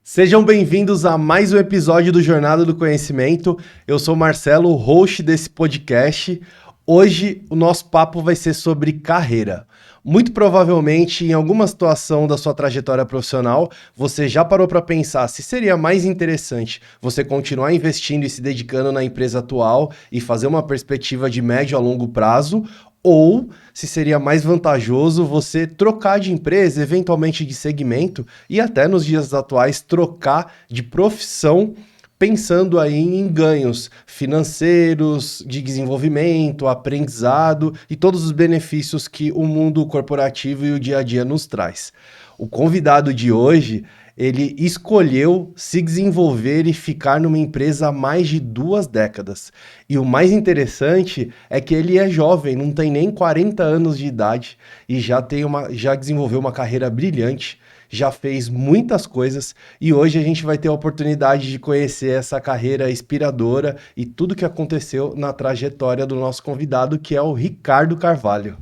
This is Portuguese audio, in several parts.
Sejam bem-vindos a mais um episódio do Jornada do Conhecimento. Eu sou Marcelo, o host desse podcast. Hoje o nosso papo vai ser sobre carreira. Muito provavelmente, em alguma situação da sua trajetória profissional, você já parou para pensar se seria mais interessante você continuar investindo e se dedicando na empresa atual e fazer uma perspectiva de médio a longo prazo, ou se seria mais vantajoso você trocar de empresa, eventualmente de segmento, e até nos dias atuais trocar de profissão, pensando aí em ganhos financeiros, de desenvolvimento, aprendizado e todos os benefícios que o mundo corporativo e o dia a dia nos traz. O convidado de hoje, ele escolheu se desenvolver e ficar numa empresa há mais de 2 décadas. E o mais interessante é que ele é jovem, não tem nem 40 anos de idade e já desenvolveu uma carreira brilhante, já fez muitas coisas e hoje a gente vai ter a oportunidade de conhecer essa carreira inspiradora e tudo que aconteceu na trajetória do nosso convidado, que é o Ricardo Carvalho.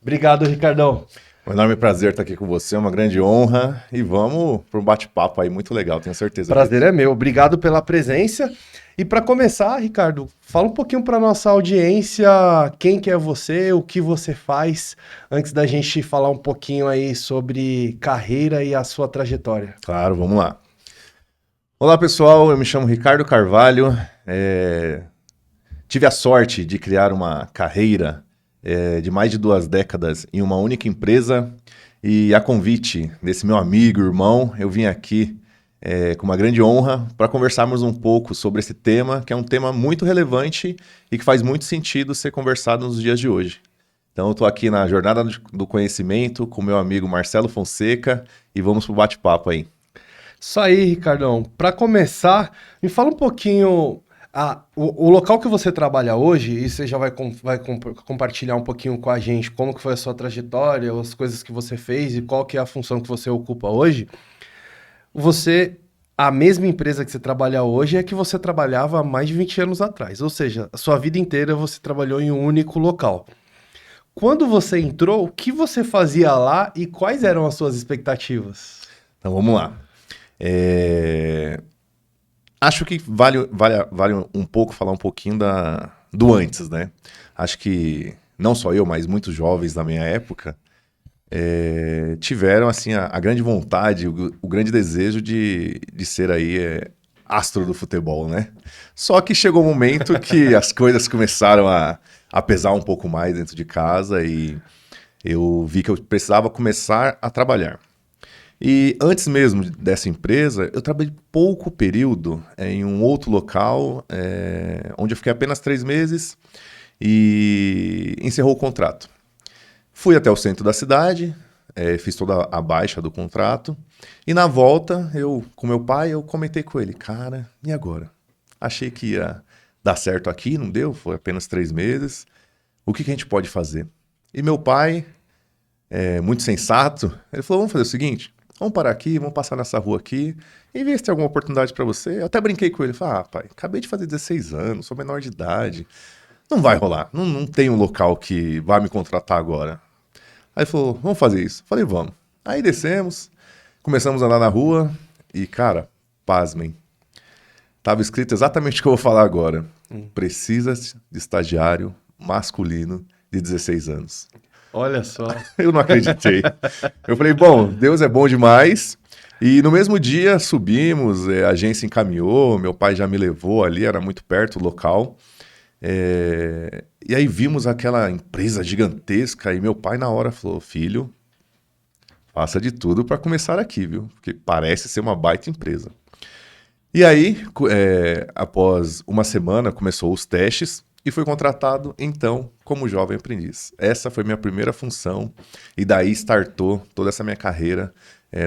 Obrigado, Ricardão. Um enorme prazer estar aqui com você, é uma grande honra e vamos para um bate-papo aí muito legal, tenho certeza. Prazer é meu, obrigado pela presença. E para começar, Ricardo, fala um pouquinho para nossa audiência quem que é você, o que você faz, antes da gente falar um pouquinho aí sobre carreira e a sua trajetória. Claro, vamos lá. Olá pessoal, eu me chamo Ricardo Carvalho, tive a sorte de criar uma carreira de mais de 2 décadas em uma única empresa e a convite desse meu amigo, irmão, eu vim aqui com uma grande honra para conversarmos um pouco sobre esse tema, que é um tema muito relevante e que faz muito sentido ser conversado nos dias de hoje. Então eu estou aqui na Jornada do Conhecimento com meu amigo Marcelo Fonseca e vamos para o bate-papo aí. Isso aí, Ricardão. Para começar, me fala um pouquinho o local que você trabalha hoje, e você já vai compartilhar um pouquinho com a gente como que foi a sua trajetória, as coisas que você fez e qual que é a função que você ocupa hoje. A mesma empresa que você trabalha hoje é que você trabalhava há mais de 20 anos atrás, ou seja, a sua vida inteira você trabalhou em um único local. Quando você entrou, o que você fazia lá e quais eram as suas expectativas? Então vamos lá. Acho que vale um pouco falar um pouquinho do antes, né? Acho que não só eu, mas muitos jovens da minha época tiveram assim a grande vontade, o grande desejo de ser aí astro do futebol, né? Só que chegou um momento que as coisas começaram a pesar um pouco mais dentro de casa e eu vi que eu precisava começar a trabalhar. E antes mesmo dessa empresa, eu trabalhei pouco período em um outro local, onde eu fiquei apenas 3 meses e encerrou o contrato. Fui até o centro da cidade, fiz toda a baixa do contrato e na volta, com meu pai, eu comentei com ele, cara, e agora? Achei que ia dar certo aqui, não deu, foi apenas 3 meses. O que a gente pode fazer? E meu pai, muito sensato, ele falou, vamos fazer o seguinte, vamos parar aqui, vamos passar nessa rua aqui e ver se tem alguma oportunidade para você. Eu até brinquei com ele, falei, pai, acabei de fazer 16 anos, sou menor de idade, não vai rolar, não tem um local que vai me contratar agora. Aí ele falou, vamos fazer isso. Falei, vamos. Aí descemos, começamos a andar na rua e, cara, pasmem. Tava escrito exatamente o que eu vou falar agora. Precisa de estagiário masculino de 16 anos. Olha só. Eu não acreditei. Eu falei, bom, Deus é bom demais. E no mesmo dia subimos, a agência encaminhou, meu pai já me levou ali, era muito perto o local. E aí vimos aquela empresa gigantesca e meu pai na hora falou, filho, faça de tudo para começar aqui, viu? Porque parece ser uma baita empresa. E aí, após uma semana, começou os testes e fui contratado, então, como jovem aprendiz. Essa foi minha primeira função e daí startou toda essa minha carreira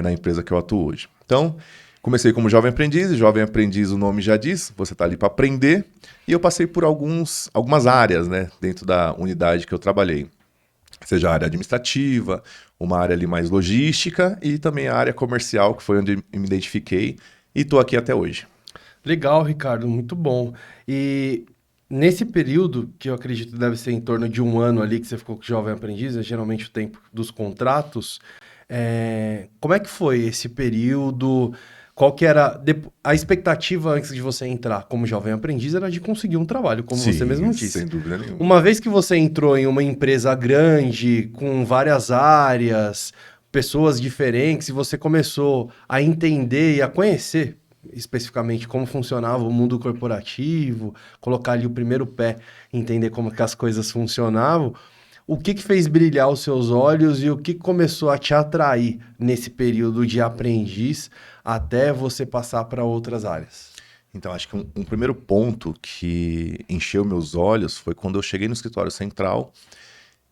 na empresa que eu atuo hoje. Então, comecei como jovem aprendiz, e jovem aprendiz o nome já diz, você está ali para aprender, e eu passei por algumas áreas, né, dentro da unidade que eu trabalhei. Seja a área administrativa, uma área ali mais logística e também a área comercial, que foi onde eu me identifiquei e estou aqui até hoje. Legal, Ricardo, muito bom. E nesse período, que eu acredito deve ser em torno de 1 ano ali que você ficou jovem aprendiz, é geralmente o tempo dos contratos, como é que foi esse período? qual que era a expectativa antes de você entrar como jovem aprendiz era de conseguir um trabalho, como Sim, você mesmo disse. sem dúvida nenhuma. Uma vez que você entrou em uma empresa grande, com várias áreas, pessoas diferentes, e você começou a entender e a conhecer especificamente como funcionava o mundo corporativo, colocar ali o primeiro pé, entender como que as coisas funcionavam, o que fez brilhar os seus olhos e o que começou a te atrair nesse período de aprendiz até você passar para outras áreas? Então, acho que um primeiro ponto que encheu meus olhos foi quando eu cheguei no escritório central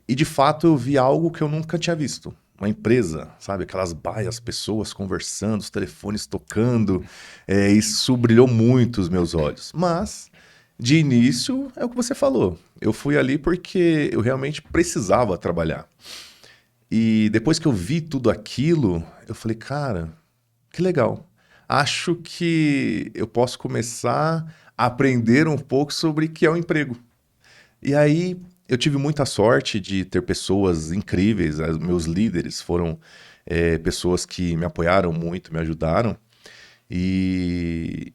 e, de fato, eu vi algo que eu nunca tinha visto. Uma empresa, sabe? Aquelas baias, pessoas conversando, os telefones tocando. Isso brilhou muito os meus olhos. Mas, de início, é o que você falou. Eu fui ali porque eu realmente precisava trabalhar. E depois que eu vi tudo aquilo, eu falei, cara, que legal. Acho que eu posso começar a aprender um pouco sobre o que é o emprego. E aí eu tive muita sorte de ter pessoas incríveis. Meus líderes foram pessoas que me apoiaram muito, me ajudaram. E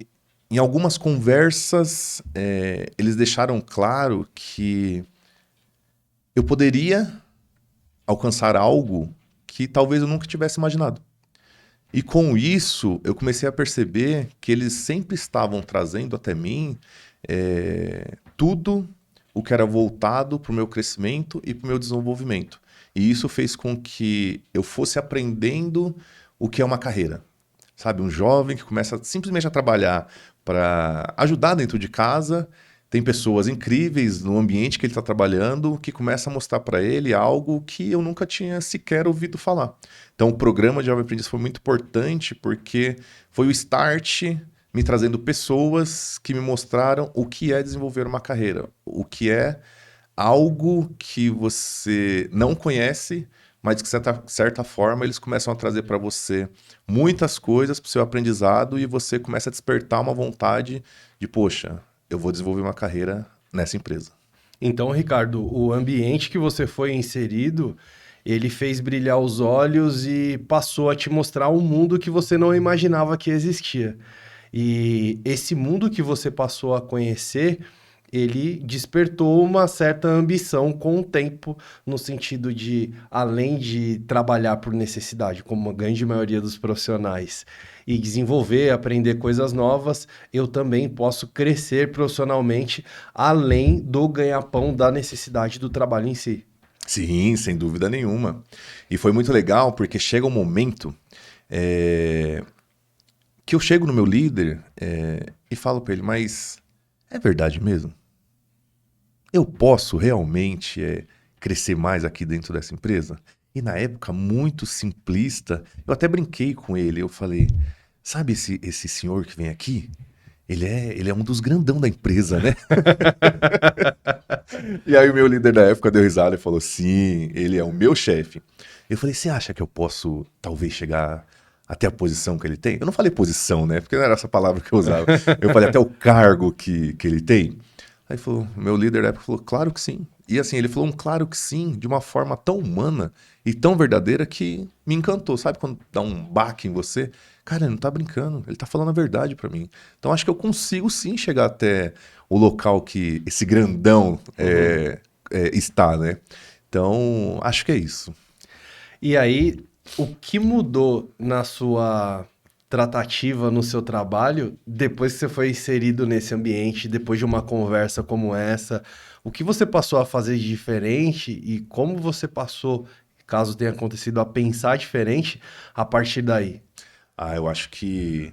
em algumas conversas eles deixaram claro que eu poderia alcançar algo que talvez eu nunca tivesse imaginado. E com isso, eu comecei a perceber que eles sempre estavam trazendo até mim tudo o que era voltado para o meu crescimento e para o meu desenvolvimento. E isso fez com que eu fosse aprendendo o que é uma carreira. Sabe, um jovem que começa simplesmente a trabalhar para ajudar dentro de casa, tem pessoas incríveis no ambiente que ele está trabalhando que começa a mostrar para ele algo que eu nunca tinha sequer ouvido falar. Então, o programa de Jovem Aprendiz foi muito importante porque foi o start me trazendo pessoas que me mostraram o que é desenvolver uma carreira, o que é algo que você não conhece, mas de certa forma eles começam a trazer para você muitas coisas para o seu aprendizado e você começa a despertar uma vontade de, poxa, eu vou desenvolver uma carreira nessa empresa. Então, Ricardo, o ambiente que você foi inserido, ele fez brilhar os olhos e passou a te mostrar um mundo que você não imaginava que existia. E esse mundo que você passou a conhecer, ele despertou uma certa ambição com o tempo, no sentido de, além de trabalhar por necessidade, como a grande maioria dos profissionais, e desenvolver, aprender coisas novas, eu também posso crescer profissionalmente, além do ganha-pão da necessidade do trabalho em si. Sim, sem dúvida nenhuma. E foi muito legal porque chega um momento que eu chego no meu líder e falo para ele, mas é verdade mesmo? Eu posso realmente crescer mais aqui dentro dessa empresa? E na época, muito simplista, eu até brinquei com ele. Eu falei, sabe esse senhor que vem aqui? Ele é um dos grandão da empresa, né? E aí o meu líder da época deu risada e falou, sim, ele é o meu chefe. Eu falei, você acha que eu posso talvez chegar até a posição que ele tem? Eu não falei posição, né? Porque não era essa palavra que eu usava. Eu falei até o cargo que ele tem. Aí falou, meu líder da época falou, claro que sim. E assim, ele falou um claro que sim, de uma forma tão humana e tão verdadeira que me encantou. Sabe quando dá um baque em você? Cara, ele não tá brincando, ele tá falando a verdade pra mim. Então acho que eu consigo sim chegar até o local que esse grandão está, né? Então, acho que é isso. E aí, o que mudou na sua tratativa, no seu trabalho, depois que você foi inserido nesse ambiente, depois de uma conversa como essa? O que você passou a fazer de diferente e como você passou, caso tenha acontecido, a pensar diferente a partir daí? Eu acho que,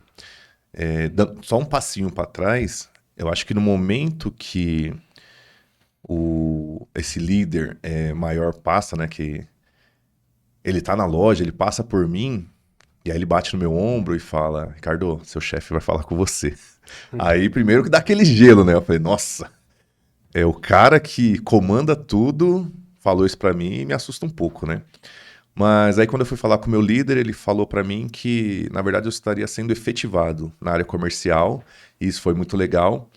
só um passinho para trás, eu acho que no momento que esse líder maior passa, né, que ele tá na loja, ele passa por mim, e aí ele bate no meu ombro e fala, Ricardo, seu chefe vai falar com você. Aí primeiro que dá aquele gelo, né? Eu falei, nossa, é o cara que comanda tudo, falou isso pra mim e me assusta um pouco, né? Mas aí quando eu fui falar com o meu líder, ele falou pra mim que, na verdade, eu estaria sendo efetivado na área comercial, e isso foi muito legal.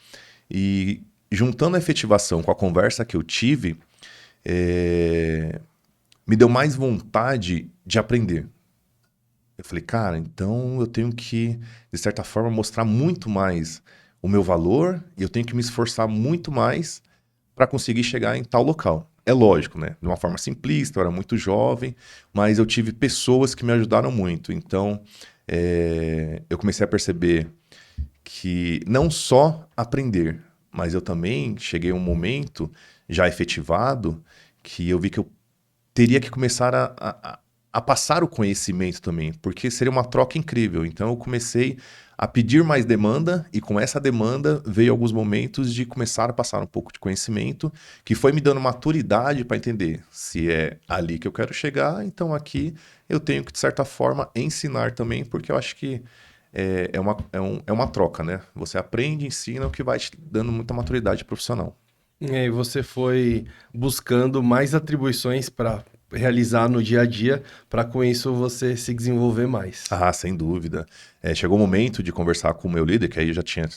E juntando a efetivação com a conversa que eu tive, me deu mais vontade de aprender. Eu falei, cara, então eu tenho que, de certa forma, mostrar muito mais o meu valor e eu tenho que me esforçar muito mais para conseguir chegar em tal local. É lógico, né? De uma forma simplista, eu era muito jovem, mas eu tive pessoas que me ajudaram muito. Então, eu comecei a perceber que não só aprender, mas eu também cheguei a um momento já efetivado que eu vi que eu teria que começar a passar o conhecimento também, porque seria uma troca incrível. Então eu comecei a pedir mais demanda e com essa demanda veio alguns momentos de começar a passar um pouco de conhecimento, que foi me dando maturidade para entender se é ali que eu quero chegar, então aqui eu tenho que, de certa forma, ensinar também, porque eu acho que é uma troca, né? Você aprende, ensina, o que vai te dando muita maturidade profissional. E aí você foi buscando mais atribuições para realizar no dia a dia, para com isso você se desenvolver mais. Ah, sem dúvida. Chegou o momento de conversar com o meu líder, que aí já tinha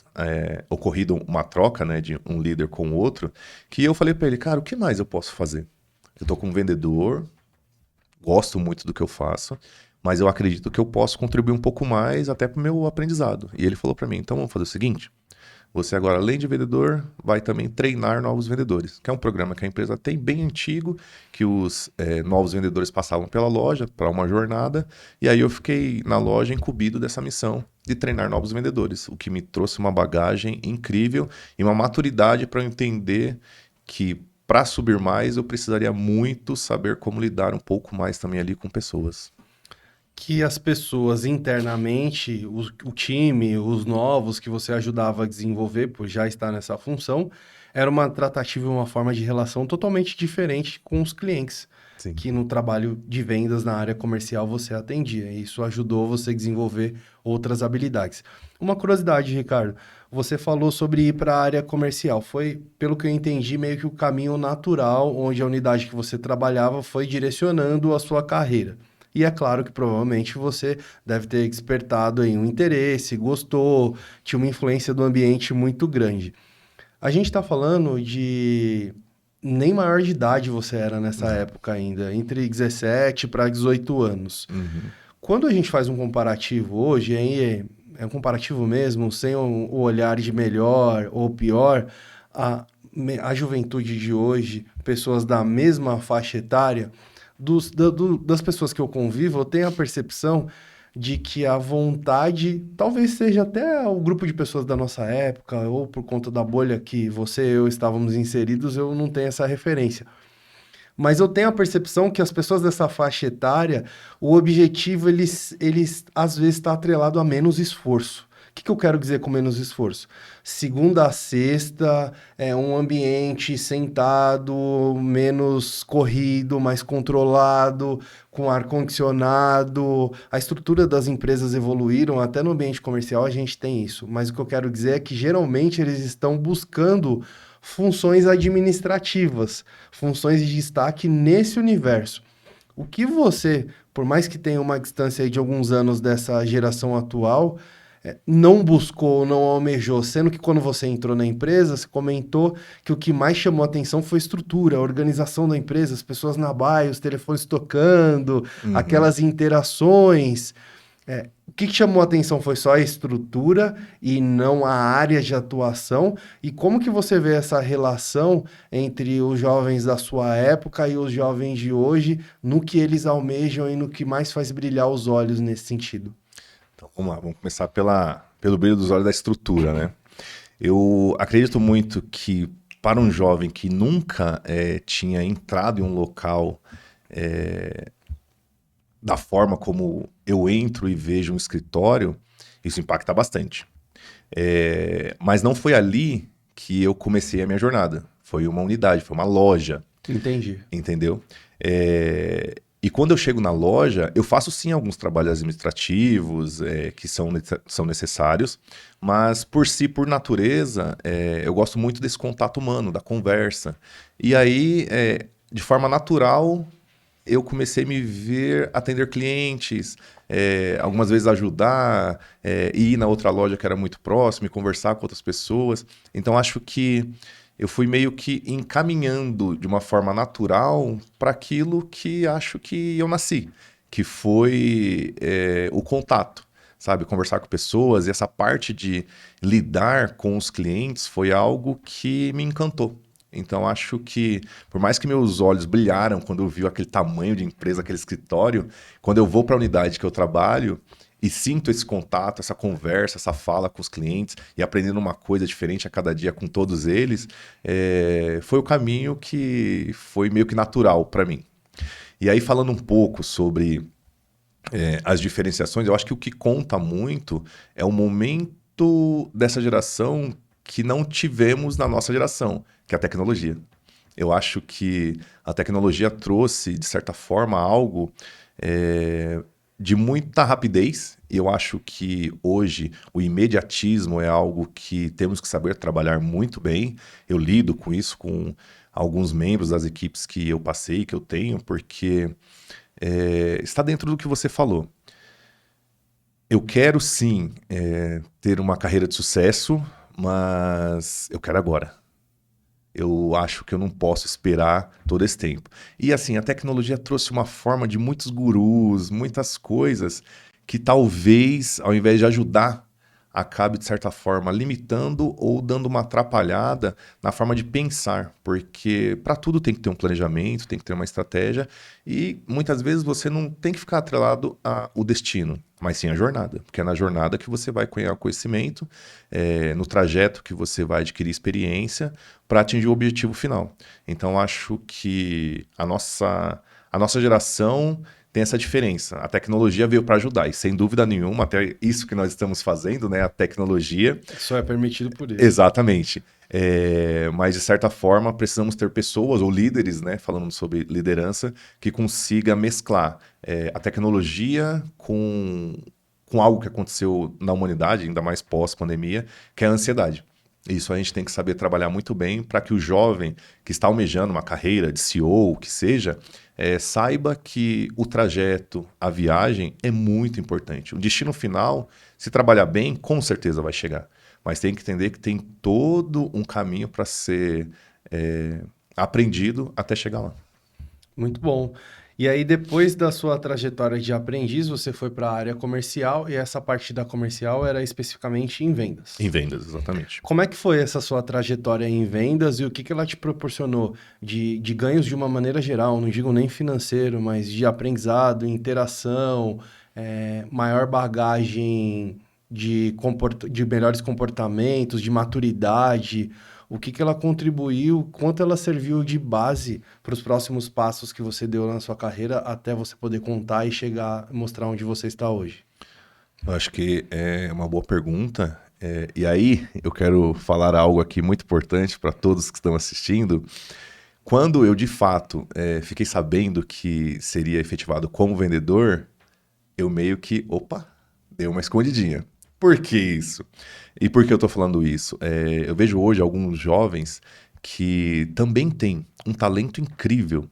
ocorrido uma troca, né, de um líder com o outro, que eu falei para ele, cara, o que mais eu posso fazer? Eu tô como vendedor, gosto muito do que eu faço, mas eu acredito que eu posso contribuir um pouco mais até para o meu aprendizado. E ele falou para mim, então vamos fazer o seguinte, você agora, além de vendedor, vai também treinar novos vendedores, que é um programa que a empresa tem bem antigo, que os novos vendedores passavam pela loja para uma jornada, e aí eu fiquei na loja incumbido dessa missão de treinar novos vendedores, o que me trouxe uma bagagem incrível e uma maturidade para eu entender que para subir mais eu precisaria muito saber como lidar um pouco mais também ali com pessoas. Que as pessoas internamente, o time, os novos que você ajudava a desenvolver, por já estar nessa função, era uma tratativa, uma forma de relação totalmente diferente com os clientes, Sim. que no trabalho de vendas na área comercial você atendia. E isso ajudou você a desenvolver outras habilidades. Uma curiosidade, Ricardo, você falou sobre ir para a área comercial. Foi, pelo que eu entendi, meio que o caminho natural, onde a unidade que você trabalhava foi direcionando a sua carreira. E é claro que provavelmente você deve ter despertado aí um interesse, gostou, tinha uma influência do ambiente muito grande. A gente está falando de nem maior de idade você era nessa época ainda, entre 17 para 18 anos. Uhum. Quando a gente faz um comparativo hoje, aí é um comparativo mesmo, sem o olhar de melhor ou pior, a juventude de hoje, pessoas da mesma faixa etária, das pessoas que eu convivo, eu tenho a percepção de que a vontade, talvez seja até o grupo de pessoas da nossa época, ou por conta da bolha que você e eu estávamos inseridos, eu não tenho essa referência. Mas eu tenho a percepção que as pessoas dessa faixa etária, o objetivo, eles às vezes está atrelado a menos esforço. O que eu quero dizer com menos esforço? Segunda a sexta, é um ambiente sentado, menos corrido, mais controlado, com ar-condicionado. A estrutura das empresas evoluíram, até no ambiente comercial a gente tem isso. Mas o que eu quero dizer é que geralmente eles estão buscando funções administrativas, funções de destaque nesse universo. O que você, por mais que tenha uma distância aí de alguns anos dessa geração atual, não buscou, não almejou, sendo que quando você entrou na empresa, você comentou que o que mais chamou a atenção foi a estrutura, a organização da empresa, as pessoas na baia, os telefones tocando, Uhum. aquelas interações. O que chamou a atenção foi só a estrutura e não a área de atuação. E como que você vê essa relação entre os jovens da sua época e os jovens de hoje, no que eles almejam e no que mais faz brilhar os olhos nesse sentido? Então, vamos lá, vamos começar pelo brilho dos olhos da estrutura, né? Eu acredito muito que para um jovem que nunca tinha entrado em um local da forma como eu entro e vejo um escritório, isso impacta bastante. Mas não foi ali que eu comecei a minha jornada. Foi uma unidade, foi uma loja. Entendi. Entendeu? E quando eu chego na loja, eu faço sim alguns trabalhos administrativos que são necessários, mas por si, por natureza, eu gosto muito desse contato humano, da conversa. E aí, de forma natural, eu comecei a me ver atender clientes, algumas vezes ajudar, ir na outra loja que era muito próxima e conversar com outras pessoas. Então, acho que eu fui meio que encaminhando de uma forma natural para aquilo que acho que eu nasci, que foi o contato, sabe? Conversar com pessoas, e essa parte de lidar com os clientes foi algo que me encantou. Então, acho que, por mais que meus olhos brilharam quando eu vi aquele tamanho de empresa, aquele escritório, quando eu vou para a unidade que eu trabalho e sinto esse contato, essa conversa, essa fala com os clientes e aprendendo uma coisa diferente a cada dia com todos eles, foi o caminho que foi meio que natural para mim. E aí, falando um pouco sobre as diferenciações, eu acho que o que conta muito é o momento dessa geração que não tivemos na nossa geração, que é a tecnologia. Eu acho que a tecnologia trouxe, de certa forma, algo de muita rapidez. E eu acho que hoje o imediatismo é algo que temos que saber trabalhar muito bem. Eu lido com isso com alguns membros das equipes que eu passei, que eu tenho, porque está dentro do que você falou. Eu quero sim ter uma carreira de sucesso, mas eu quero agora. Eu acho que eu não posso esperar todo esse tempo. E assim, a tecnologia trouxe uma forma de muitos gurus, muitas coisas que talvez, ao invés de ajudar, acabe, de certa forma, limitando ou dando uma atrapalhada na forma de pensar. Porque para tudo tem que ter um planejamento, tem que ter uma estratégia, e muitas vezes você não tem que ficar atrelado ao destino, mas sim a jornada. Porque é na jornada que você vai ganhar conhecimento, no trajeto que você vai adquirir experiência para atingir o objetivo final. Então, acho que a nossa geração tem essa diferença. A tecnologia veio para ajudar, e sem dúvida nenhuma, até isso que nós estamos fazendo, né? A tecnologia. Só é permitido por isso. Exatamente. Mas, de certa forma, precisamos ter pessoas ou líderes, né? Falando sobre liderança, que consiga mesclar a tecnologia com algo que aconteceu na humanidade, ainda mais pós-pandemia, que é a ansiedade. Isso a gente tem que saber trabalhar muito bem para que o jovem que está almejando uma carreira de CEO, o que seja, saiba que o trajeto, a viagem é muito importante. O destino final, se trabalhar bem, com certeza vai chegar. Mas tem que entender que tem todo um caminho para ser aprendido até chegar lá. Muito bom. E aí, depois da sua trajetória de aprendiz, você foi para a área comercial, e essa parte da comercial era especificamente em vendas. Em vendas, exatamente. Como é que foi essa sua trajetória em vendas e o que ela te proporcionou de ganhos de uma maneira geral? Não digo nem financeiro, mas de aprendizado, interação, maior bagagem de melhores comportamentos, de maturidade. O que ela contribuiu, quanto ela serviu de base para os próximos passos que você deu na sua carreira até você poder contar e chegar, mostrar onde você está hoje? Eu acho que é uma boa pergunta. E aí, eu quero falar algo aqui muito importante para todos que estão assistindo. Quando eu, de fato, fiquei sabendo que seria efetivado como vendedor, eu meio que, dei uma escondidinha. Por que isso? E por que eu estou falando isso? Eu vejo hoje alguns jovens que também têm um talento incrível,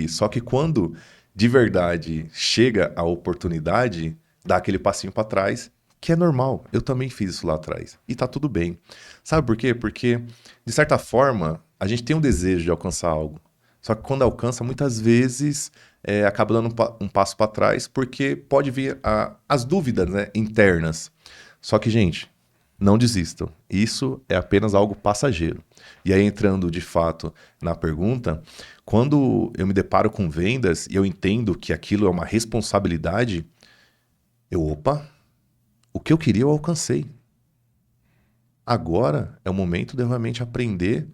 só que quando de verdade chega a oportunidade, dá aquele passinho para trás, que é normal. Eu também fiz isso lá atrás. E tá tudo bem. Sabe por quê? Porque, de certa forma, a gente tem um desejo de alcançar algo. Só que quando alcança, muitas vezes acaba dando um passo para trás, porque pode vir as dúvidas, né, internas. Só que, gente, não desistam. Isso é apenas algo passageiro. E aí, entrando de fato na pergunta, quando eu me deparo com vendas e eu entendo que aquilo é uma responsabilidade, o que eu queria eu alcancei. Agora é o momento de eu realmente aprender,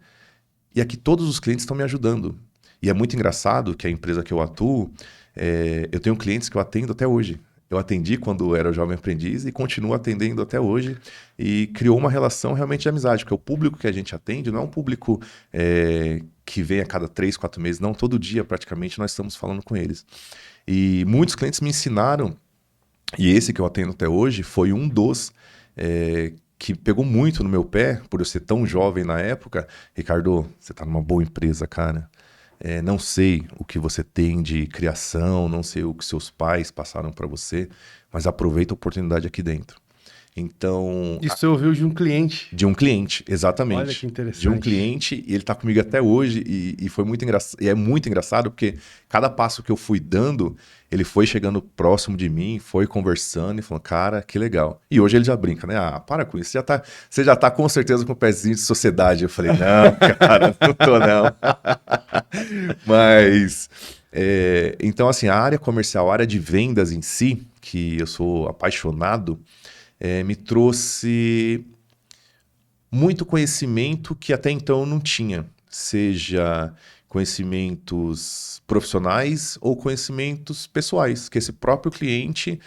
e aqui todos os clientes estão me ajudando. E é muito engraçado que a empresa que eu atuo, eu tenho clientes que eu atendo até hoje. Eu atendi quando era jovem aprendiz e continuo atendendo até hoje, e criou uma relação realmente de amizade, porque o público que a gente atende não é um público que vem a cada 3, 4 meses, não, todo dia praticamente nós estamos falando com eles. E muitos clientes me ensinaram, e esse que eu atendo até hoje foi um dos que pegou muito no meu pé, por eu ser tão jovem na época. Ricardo, você tá numa boa empresa, cara. Não sei o que você tem de criação, não sei o que seus pais passaram para você, mas aproveita a oportunidade aqui dentro. Então, Isso você ouviu de um cliente. de um cliente, exatamente. Olha que interessante. De um cliente, e ele tá comigo até hoje, e foi muito engraçado, e é muito engraçado, porque cada passo que eu fui dando, ele foi chegando próximo de mim, foi conversando e falando, cara, que legal. E hoje ele já brinca, né? Ah, para com isso, você já tá com certeza com o pezinho de sociedade. Eu falei, não, cara, não tô não. Mas, então assim, a área comercial, a área de vendas em si, que eu sou apaixonado, me trouxe muito conhecimento que até então eu não tinha, seja conhecimentos profissionais ou conhecimentos pessoais, que esse próprio cliente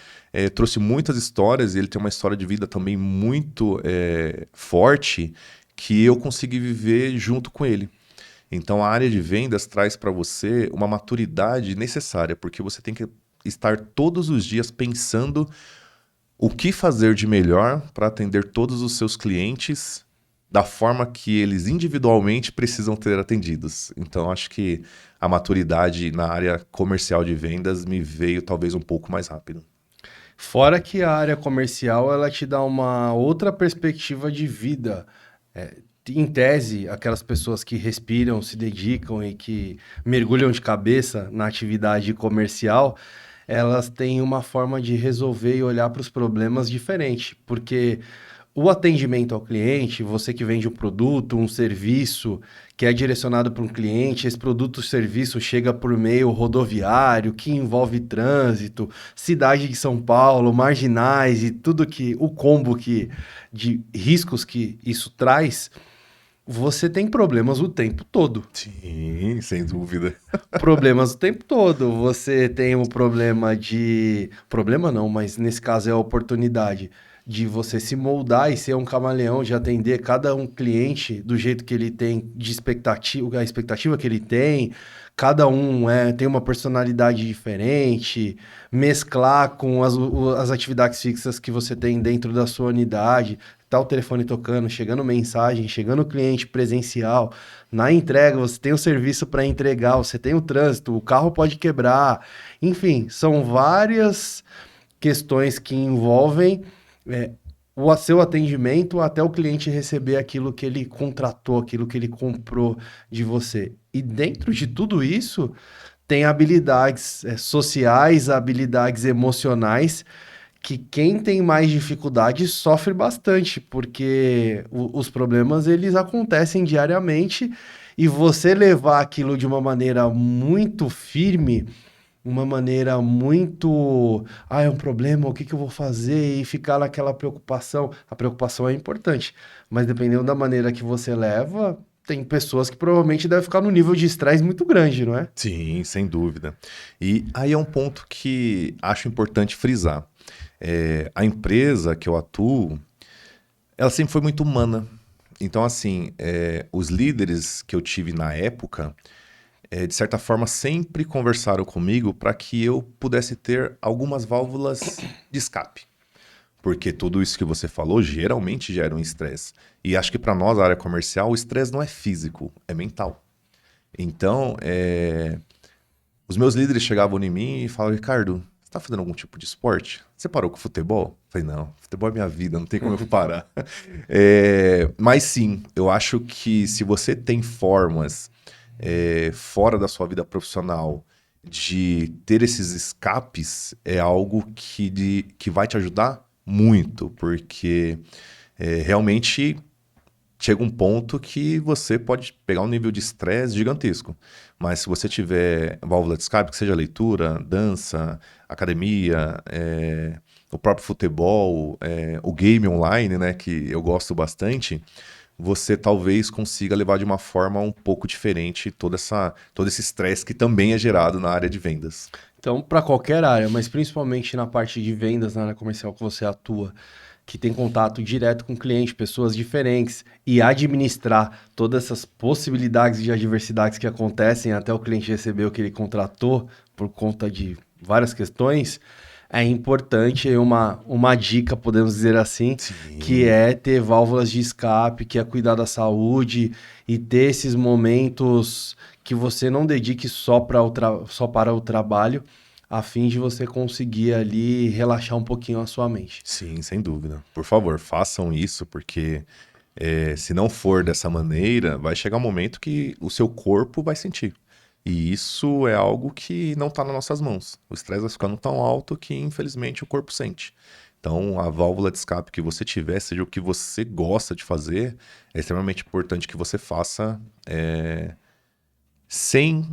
trouxe muitas histórias, e ele tem uma história de vida também muito forte, que eu consegui viver junto com ele. Então a área de vendas traz para você uma maturidade necessária, porque você tem que estar todos os dias pensando o que fazer de melhor para atender todos os seus clientes da forma que eles individualmente precisam ter atendidos. Então, acho que a maturidade na área comercial de vendas me veio talvez um pouco mais rápido. Fora que a área comercial, ela te dá uma outra perspectiva de vida. Em tese, aquelas pessoas que respiram, se dedicam e que mergulham de cabeça na atividade comercial, elas têm uma forma de resolver e olhar para os problemas diferente, porque o atendimento ao cliente, você que vende um produto, um serviço que é direcionado para um cliente, esse produto ou serviço chega por meio rodoviário, que envolve trânsito, cidade de São Paulo, marginais e tudo que o combo de riscos que isso traz, você tem problemas o tempo todo. Sim, sem dúvida. Problemas o tempo todo. Você tem um problema de... Problema não, mas nesse caso é a oportunidade de você se moldar e ser um camaleão, de atender cada um cliente do jeito que ele tem, de expectativa, a expectativa que ele tem. Cada um tem uma personalidade diferente, mesclar com as atividades fixas que você tem dentro da sua unidade. Tá o telefone tocando, chegando mensagem, chegando cliente presencial. Na entrega, você tem o serviço para entregar, você tem o trânsito, o carro pode quebrar. Enfim, são várias questões que envolvem o seu atendimento até o cliente receber aquilo que ele contratou, aquilo que ele comprou de você. E dentro de tudo isso, tem habilidades sociais, habilidades emocionais, que quem tem mais dificuldade sofre bastante, porque os problemas eles acontecem diariamente e você levar aquilo de uma maneira muito firme, uma maneira muito, é um problema, o que que eu vou fazer? E ficar naquela preocupação. A preocupação é importante, mas dependendo da maneira que você leva, tem pessoas que provavelmente devem ficar no nível de estresse muito grande, não é? Sim, sem dúvida. E aí é um ponto que acho importante frisar. A empresa que eu atuo, ela sempre foi muito humana. Então, assim, os líderes que eu tive na época, de certa forma, sempre conversaram comigo para que eu pudesse ter algumas válvulas de escape. Porque tudo isso que você falou geralmente gera um estresse. E acho que para nós, a área comercial, o estresse não é físico, é mental. Então, os meus líderes chegavam em mim e falavam, Ricardo, você está fazendo algum tipo de esporte? Você parou com o futebol? Eu falei, não, futebol é minha vida, não tem como eu parar. Mas sim, eu acho que se você tem formas fora da sua vida profissional de ter esses escapes, é algo que vai te ajudar muito, porque realmente chega um ponto que você pode pegar um nível de estresse gigantesco. Mas se você tiver válvula de escape, que seja leitura, dança, academia, o próprio futebol, o game online, né, que eu gosto bastante, você talvez consiga levar de uma forma um pouco diferente todo esse estresse que também é gerado na área de vendas. Então, para qualquer área, mas principalmente na parte de vendas, na área comercial que você atua, que tem contato direto com o cliente, pessoas diferentes, e administrar todas essas possibilidades de adversidades que acontecem até o cliente receber o que ele contratou por conta de várias questões, é importante uma dica, podemos dizer assim, Sim. que é ter válvulas de escape, que é cuidar da saúde e ter esses momentos que você não dedique só para o trabalho, a fim de você conseguir ali relaxar um pouquinho a sua mente. Sim, sem dúvida. Por favor, façam isso, porque se não for dessa maneira, vai chegar um momento que o seu corpo vai sentir. E isso é algo que não está nas nossas mãos. O estresse vai ficando tão alto que, infelizmente, o corpo sente. Então, a válvula de escape que você tiver, seja o que você gosta de fazer, é extremamente importante que você faça sem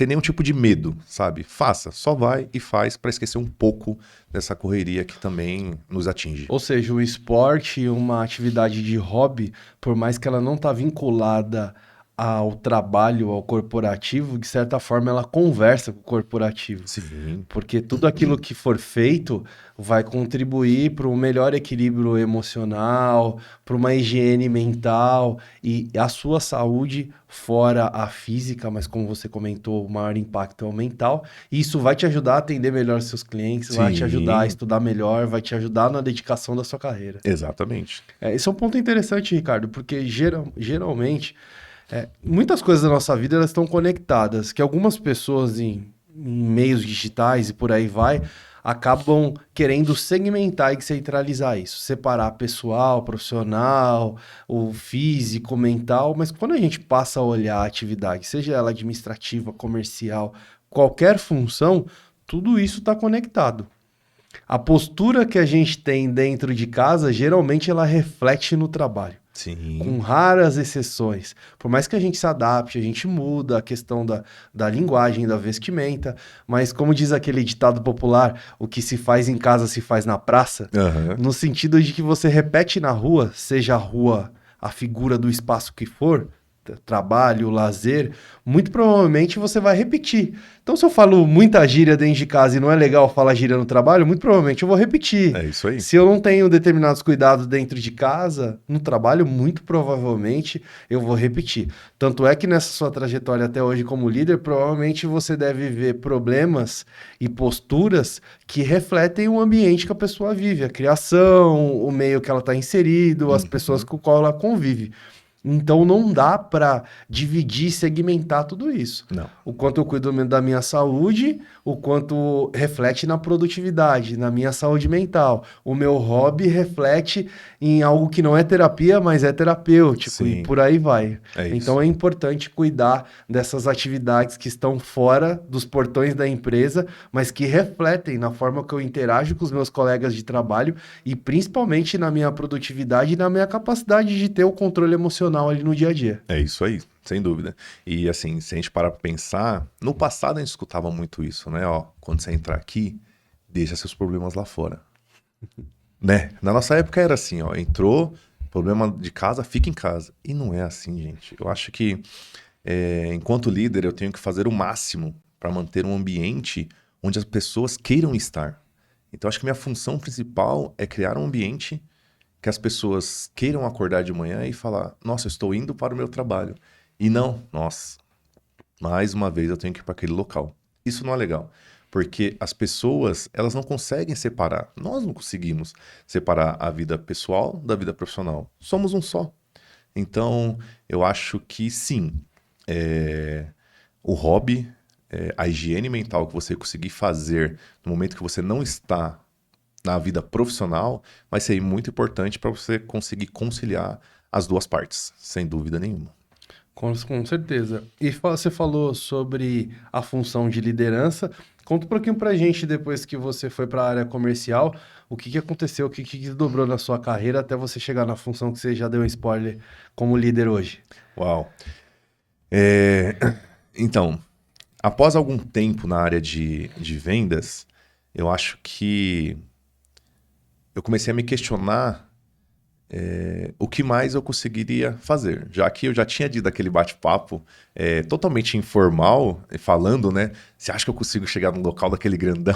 nenhum tipo de medo, sabe? Faça, só vai e faz para esquecer um pouco dessa correria que também nos atinge. Ou seja, o esporte, uma atividade de hobby, por mais que ela não está vinculada ao trabalho, ao corporativo, de certa forma ela conversa com o corporativo. Sim, Porque tudo aquilo que for feito vai contribuir para um melhor equilíbrio emocional, para uma higiene mental e a sua saúde, fora a física, mas como você comentou, o maior impacto é o mental. E isso vai te ajudar a atender melhor seus clientes, vai te ajudar a sim, estudar melhor, vai te ajudar na dedicação da sua carreira. exatamente. Esse é um ponto interessante, Ricardo, porque geralmente muitas coisas da nossa vida elas estão conectadas, que algumas pessoas em meios digitais e por aí vai, acabam querendo segmentar e centralizar isso, separar pessoal, profissional, o físico, mental, mas quando a gente passa a olhar a atividade, seja ela administrativa, comercial, qualquer função, tudo isso está conectado. A postura que a gente tem dentro de casa, geralmente ela reflete no trabalho com Sim, raras exceções. Por mais que a gente se adapte, a gente muda a questão da linguagem, da vestimenta, mas como diz aquele ditado popular, o que se faz em casa se faz na praça, aham, no sentido de que você repete na rua, seja a rua a figura do espaço que for, trabalho, lazer, muito provavelmente você vai repetir. Então, se eu falo muita gíria dentro de casa e não é legal falar gíria no trabalho, muito provavelmente eu vou repetir. é isso aí. Se eu não tenho determinados cuidados dentro de casa, no trabalho, muito provavelmente eu vou repetir. Tanto é que nessa sua trajetória até hoje como líder, provavelmente você deve ver problemas e posturas que refletem o ambiente que a pessoa vive, a criação, o meio que ela está inserido, as pessoas Uhum. com qual ela convive. Então não dá para dividir, segmentar tudo isso. Não, O quanto eu cuido da minha saúde, o quanto reflete na produtividade, na minha saúde mental. O meu hobby reflete em algo que não é terapia, mas é terapêutico e sim, por aí vai. é Então isso. é importante cuidar dessas atividades que estão fora dos portões da empresa, mas que refletem na forma que eu interajo com os meus colegas de trabalho e principalmente na minha produtividade e na minha capacidade de ter o controle emocional ali no dia a dia. É isso aí, sem dúvida. E assim, se a gente parar pra pensar, no passado a gente escutava muito isso, né? Ó, quando você entrar aqui, deixa seus problemas lá fora. Né? Na nossa época era assim, ó, entrou, problema de casa, fica em casa. E não é assim, gente. Eu acho que, enquanto líder, eu tenho que fazer o máximo para manter um ambiente onde as pessoas queiram estar. Então, acho que minha função principal é criar um ambiente que as pessoas queiram acordar de manhã e falar: nossa, eu estou indo para o meu trabalho. E não, nossa, mais uma vez eu tenho que ir para aquele local. Isso não é legal, porque as pessoas, elas não conseguem separar. Nós não conseguimos separar a vida pessoal da vida profissional. Somos um só. Então, eu acho que sim, o hobby, a higiene mental que você conseguir fazer no momento que você não está na vida profissional vai ser muito importante para você conseguir conciliar as duas partes, sem dúvida nenhuma. Com certeza. E você falou sobre a função de liderança. Conta um pouquinho pra gente, depois que você foi para a área comercial, o que que aconteceu, o que que dobrou na sua carreira até você chegar na função que você já deu um spoiler como líder hoje. Uau! É, Então, após algum tempo na área de vendas, eu acho que eu comecei a me questionar o que mais eu conseguiria fazer. Já que eu já tinha dito aquele bate-papo totalmente informal, falando, né? Você acha que eu consigo chegar no local daquele grandão?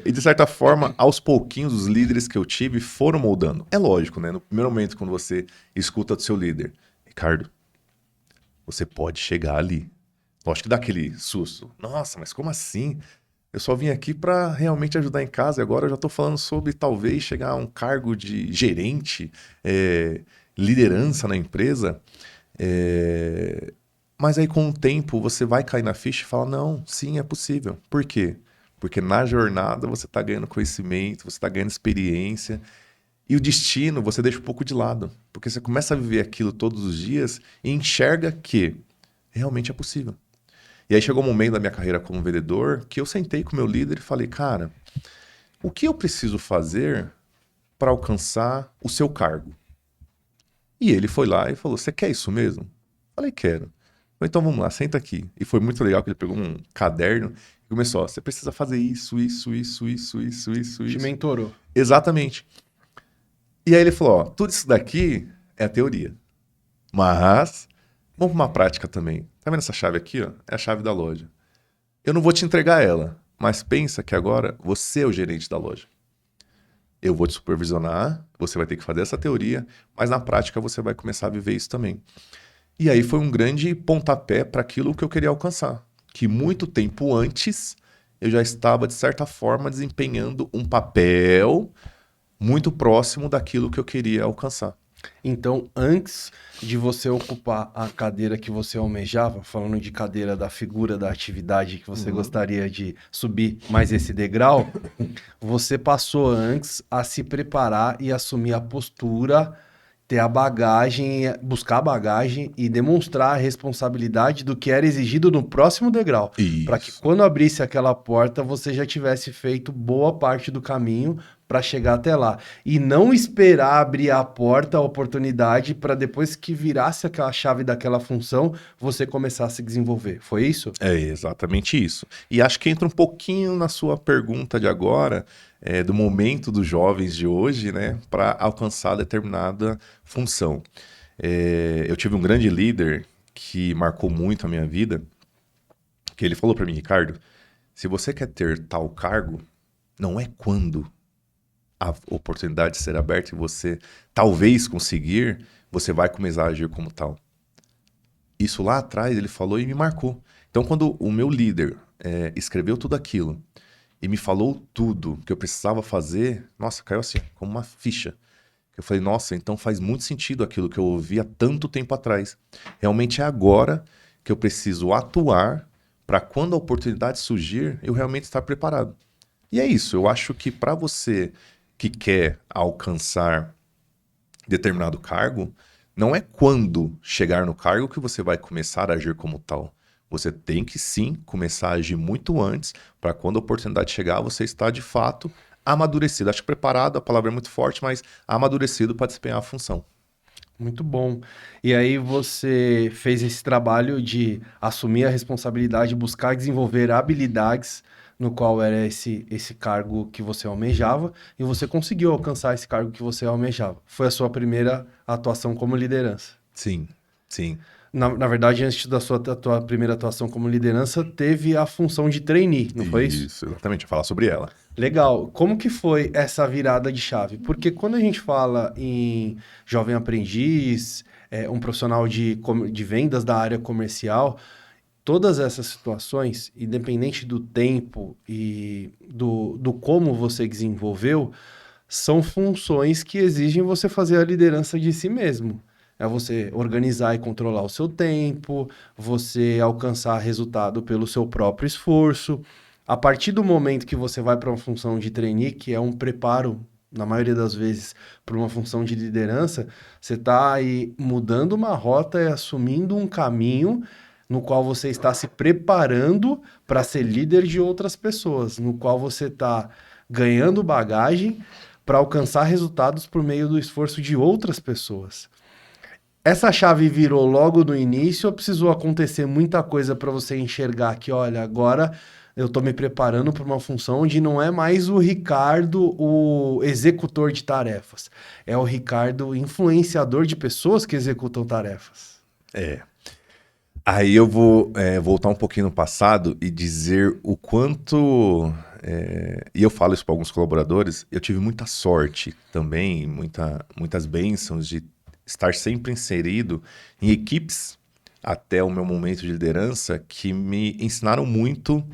E de certa forma, aos pouquinhos, os líderes que eu tive foram moldando. É lógico, né? No primeiro momento, quando você escuta do seu líder, Ricardo, você pode chegar ali. Lógico que dá aquele susto. Nossa, mas como assim? Eu só vim aqui para realmente ajudar em casa e agora eu já estou falando sobre talvez chegar a um cargo de gerente, liderança na empresa. Mas aí com o tempo você vai cair na ficha e fala, não, sim, é possível. Por quê? Porque na jornada você está ganhando conhecimento, você está ganhando experiência. E o destino você deixa um pouco de lado. Porque você começa a viver aquilo todos os dias e enxerga que realmente é possível. E aí chegou um momento da minha carreira como vendedor que eu sentei com o meu líder e falei, cara, o que eu preciso fazer para alcançar o seu cargo? E ele foi lá e falou, você quer isso mesmo? Falei, quero. Falei, então vamos lá, senta aqui. E foi muito legal que ele pegou um caderno e começou, ó, você precisa fazer isso, isso, isso, isso, isso, isso, Te isso. mentorou. Exatamente. E aí ele falou, ó, tudo isso daqui é a teoria. Mas vamos para uma prática também. Tá vendo essa chave aqui, ó? É a chave da loja. Eu não vou te entregar ela, mas pensa que agora você é o gerente da loja. Eu vou te supervisionar, você vai ter que fazer essa teoria, mas na prática você vai começar a viver isso também. E aí foi um grande pontapé para aquilo que eu queria alcançar. Que muito tempo antes eu já estava, de certa forma, desempenhando um papel muito próximo daquilo que eu queria alcançar. Então, antes de você ocupar a cadeira que você almejava, falando de cadeira da figura da atividade que você gostaria de subir mais esse degrau, você passou antes a se preparar e assumir a postura, ter a bagagem, buscar a bagagem e demonstrar a responsabilidade do que era exigido no próximo degrau, para que Isso. quando abrisse aquela porta você já tivesse feito boa parte do caminho para chegar até lá. E não esperar abrir a porta, a oportunidade, para depois que virasse aquela chave daquela função, você começar a se desenvolver. Foi isso? É exatamente isso. E acho que entra um pouquinho na sua pergunta de agora, do momento dos jovens de hoje, né, para alcançar determinada função. Eu tive um grande líder que marcou muito a minha vida, que ele falou para mim, Ricardo, se você quer ter tal cargo, não é quando a oportunidade ser aberta e você talvez conseguir, você vai começar a agir como tal. Isso lá atrás ele falou e me marcou. Então, quando o meu líder escreveu tudo aquilo e me falou tudo que eu precisava fazer, nossa, caiu assim, como uma ficha. Eu falei, nossa, então faz muito sentido aquilo que eu ouvi há tanto tempo atrás. Realmente é agora que eu preciso atuar para quando a oportunidade surgir, eu realmente estar preparado. E é isso, eu acho que para você que quer alcançar determinado cargo, não é quando chegar no cargo que você vai começar a agir como tal. Você tem que sim começar a agir muito antes, para quando a oportunidade chegar, você estar de fato amadurecido. Acho que preparado, a palavra é muito forte, mas amadurecido para desempenhar a função. Muito bom. E aí você fez esse trabalho de assumir a responsabilidade, buscar desenvolver habilidades no qual era esse cargo que você almejava, e você conseguiu alcançar esse cargo que você almejava. Foi a sua primeira atuação como liderança. Sim, sim. Na verdade, antes da tua primeira atuação como liderança, teve a função de trainee, não foi isso? Isso, exatamente, eu falar sobre ela. Legal. Como que foi essa virada de chave? Porque quando a gente fala em jovem aprendiz, um profissional de vendas da área comercial, todas essas situações, independente do tempo e do como você desenvolveu, são funções que exigem você fazer a liderança de si mesmo. É você organizar e controlar o seu tempo, você alcançar resultado pelo seu próprio esforço. A partir do momento que você vai para uma função de trainee, que é um preparo, na maioria das vezes, para uma função de liderança, você está aí mudando uma rota e assumindo um caminho no qual você está se preparando para ser líder de outras pessoas, no qual você está ganhando bagagem para alcançar resultados por meio do esforço de outras pessoas. Essa chave virou logo no início ou precisou acontecer muita coisa para você enxergar que, olha, agora eu estou me preparando para uma função onde não é mais o Ricardo o executor de tarefas, é o Ricardo influenciador de pessoas que executam tarefas. É. Aí eu vou voltar um pouquinho no passado e dizer o quanto. E eu falo isso para alguns colaboradores, eu tive muita sorte também, muitas bênçãos de estar sempre inserido em equipes até o meu momento de liderança que me ensinaram muito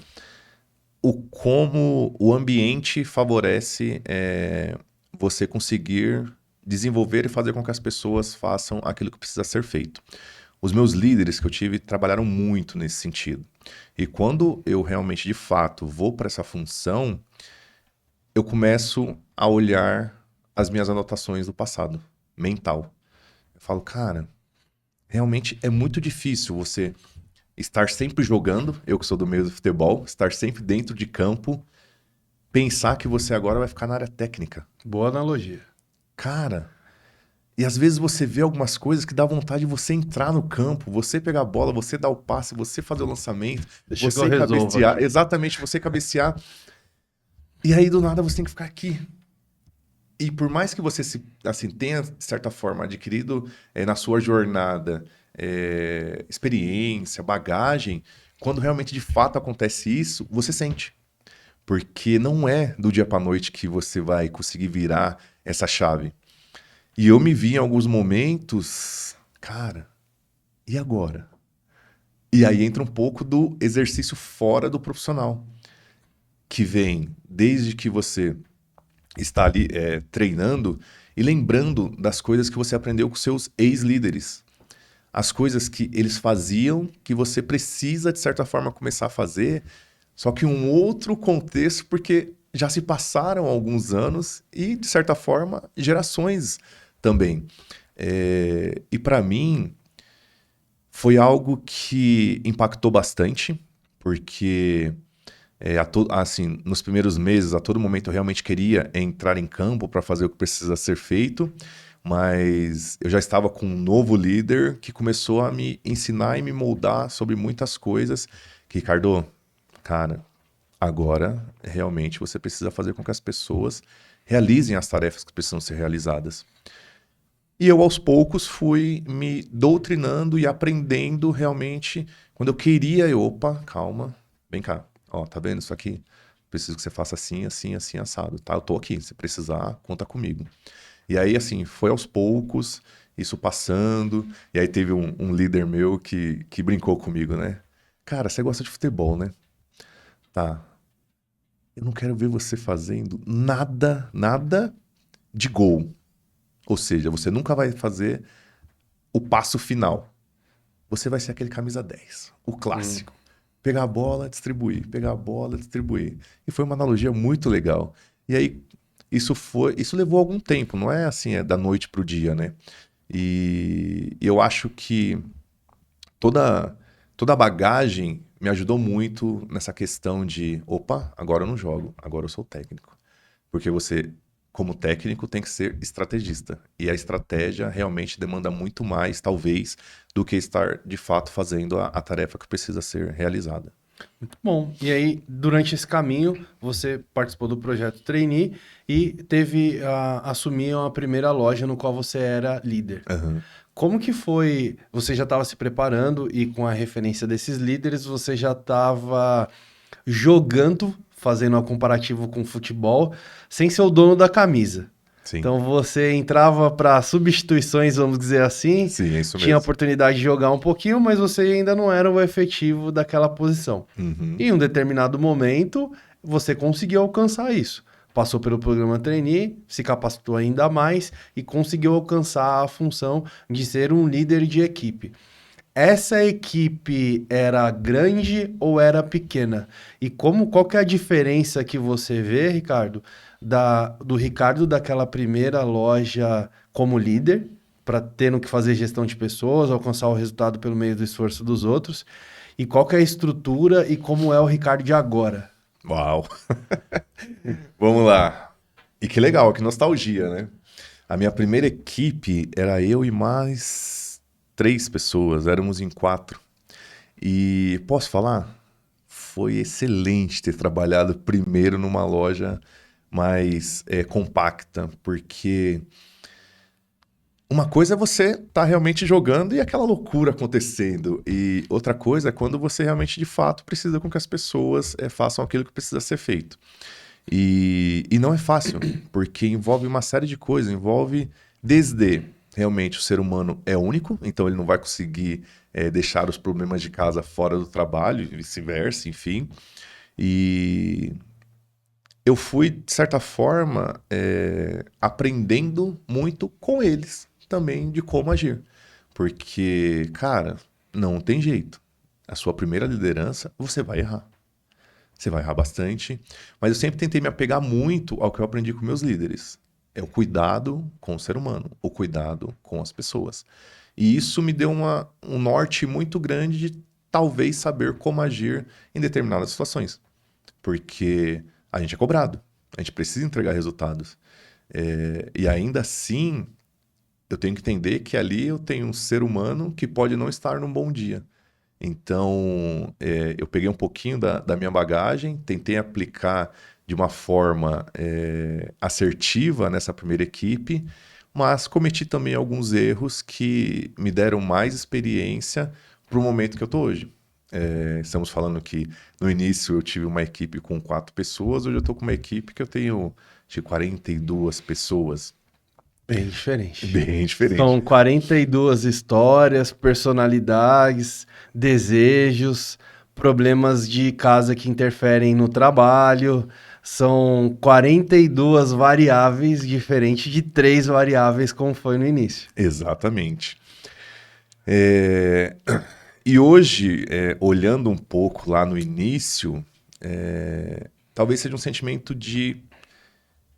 o como o ambiente favorece você conseguir desenvolver e fazer com que as pessoas façam aquilo que precisa ser feito. os meus líderes que eu tive trabalharam muito nesse sentido. E quando eu realmente, de fato, vou para essa função, eu começo a olhar as minhas anotações do passado, mental. Eu falo, cara, realmente é muito difícil você estar sempre jogando, eu que sou do meio do futebol, estar sempre dentro de campo, pensar que você agora vai ficar na área técnica. Boa analogia. Cara, e às vezes você vê algumas coisas que dá vontade de você entrar no campo, você pegar a bola, você dar o passe, você fazer o lançamento, Deixa que eu você resolvo cabecear, aqui. exatamente, você cabecear. E aí do nada você tem que ficar aqui. E por mais que você assim, tenha, de certa forma, adquirido na sua jornada experiência, bagagem, quando realmente de fato acontece isso, você sente. Porque não é do dia para noite que você vai conseguir virar essa chave. E eu me vi em alguns momentos, cara, e agora? E aí entra um pouco do exercício fora do profissional, que vem desde que você está ali treinando e lembrando das coisas que você aprendeu com seus ex-líderes. As coisas que eles faziam, que você precisa, de certa forma, começar a fazer, só que em um outro contexto, porque já se passaram alguns anos e, de certa forma, gerações também. E para mim, foi algo que impactou bastante, porque assim, nos primeiros meses, a todo momento, eu realmente queria entrar em campo para fazer o que precisa ser feito, mas eu já estava com um novo líder que começou a me ensinar e me moldar sobre muitas coisas. Que, Ricardo, cara, agora realmente você precisa fazer com que as pessoas realizem as tarefas que precisam ser realizadas. E eu, aos poucos, fui me doutrinando e aprendendo realmente. Quando eu queria, opa, calma, vem cá. Ó, tá vendo isso aqui? Preciso que você faça assim, assim, assim, assado, tá? Eu tô aqui, se precisar, conta comigo. E aí, assim, foi aos poucos, isso passando. E aí teve um líder meu que brincou comigo, né? Cara, você gosta de futebol, né? Tá. Eu não quero ver você fazendo nada de gol. Ou seja, você nunca vai fazer o passo final. Você vai ser aquele camisa 10, o clássico. Pegar a bola, distribuir, pegar a bola, distribuir. E foi uma analogia muito legal. E aí, isso levou algum tempo, não é assim, da noite pro dia, né? E eu acho que toda a bagagem me ajudou muito nessa questão de, opa, agora eu não jogo, agora eu sou técnico. Porque você, como técnico, tem que ser estrategista. E a estratégia realmente demanda muito mais, talvez, do que estar, de fato, fazendo a tarefa que precisa ser realizada. Muito bom. E aí, durante esse caminho, você participou do projeto Trainee e assumiu a primeira loja no qual você era líder. Aham. Como que foi? Você já estava se preparando e com a referência desses líderes, você já estava jogando, fazendo um comparativo com futebol, sem ser o dono da camisa. Sim, Então você entrava para substituições, vamos dizer assim, sim, é isso tinha a mesmo. oportunidade de jogar um pouquinho, mas você ainda não era o efetivo daquela posição. Uhum. Em um determinado momento, você conseguiu alcançar isso. Passou pelo programa Trainee, se capacitou ainda mais e conseguiu alcançar a função de ser um líder de equipe. Essa equipe era grande ou era pequena? E qual que é a diferença que você vê, Ricardo, do Ricardo daquela primeira loja como líder, para tendo que fazer gestão de pessoas, alcançar o resultado pelo meio do esforço dos outros, e qual que é a estrutura e como é o Ricardo de agora? Uau! Vamos lá. E que legal, que nostalgia, né? A minha primeira equipe era eu e mais 3 pessoas, éramos em 4. E posso falar? Foi excelente ter trabalhado primeiro numa loja mais compacta, porque uma coisa é você estar realmente jogando e aquela loucura acontecendo, e outra coisa é quando você realmente de fato precisa com que as pessoas façam aquilo que precisa ser feito. E não é fácil, porque envolve uma série de coisas, envolve desde realmente o ser humano é único, então ele não vai conseguir deixar os problemas de casa fora do trabalho e vice-versa, enfim. E eu fui, de certa forma, aprendendo muito com eles também de como agir. Porque, cara, não tem jeito. A sua primeira liderança, você vai errar. Você vai errar bastante. Mas eu sempre tentei me apegar muito ao que eu aprendi com meus líderes. É o cuidado com o ser humano, o cuidado com as pessoas. E isso me deu um norte muito grande de talvez saber como agir em determinadas situações. Porque a gente é cobrado, a gente precisa entregar resultados. E ainda assim, eu tenho que entender que ali eu tenho um ser humano que pode não estar num bom dia. Então, eu peguei um pouquinho da minha bagagem, tentei aplicar de uma forma assertiva nessa primeira equipe, mas cometi também alguns erros que me deram mais experiência para o momento que eu estou hoje. Estamos falando que no início eu tive uma equipe com 4 pessoas, hoje eu estou com uma equipe que eu tenho de 42 pessoas. Bem diferente. Bem diferente. São 42 histórias, personalidades, desejos, problemas de casa que interferem no trabalho. São 42 variáveis, diferente de 3 variáveis, como foi no início. Exatamente. E hoje, olhando um pouco lá no início, talvez seja um sentimento de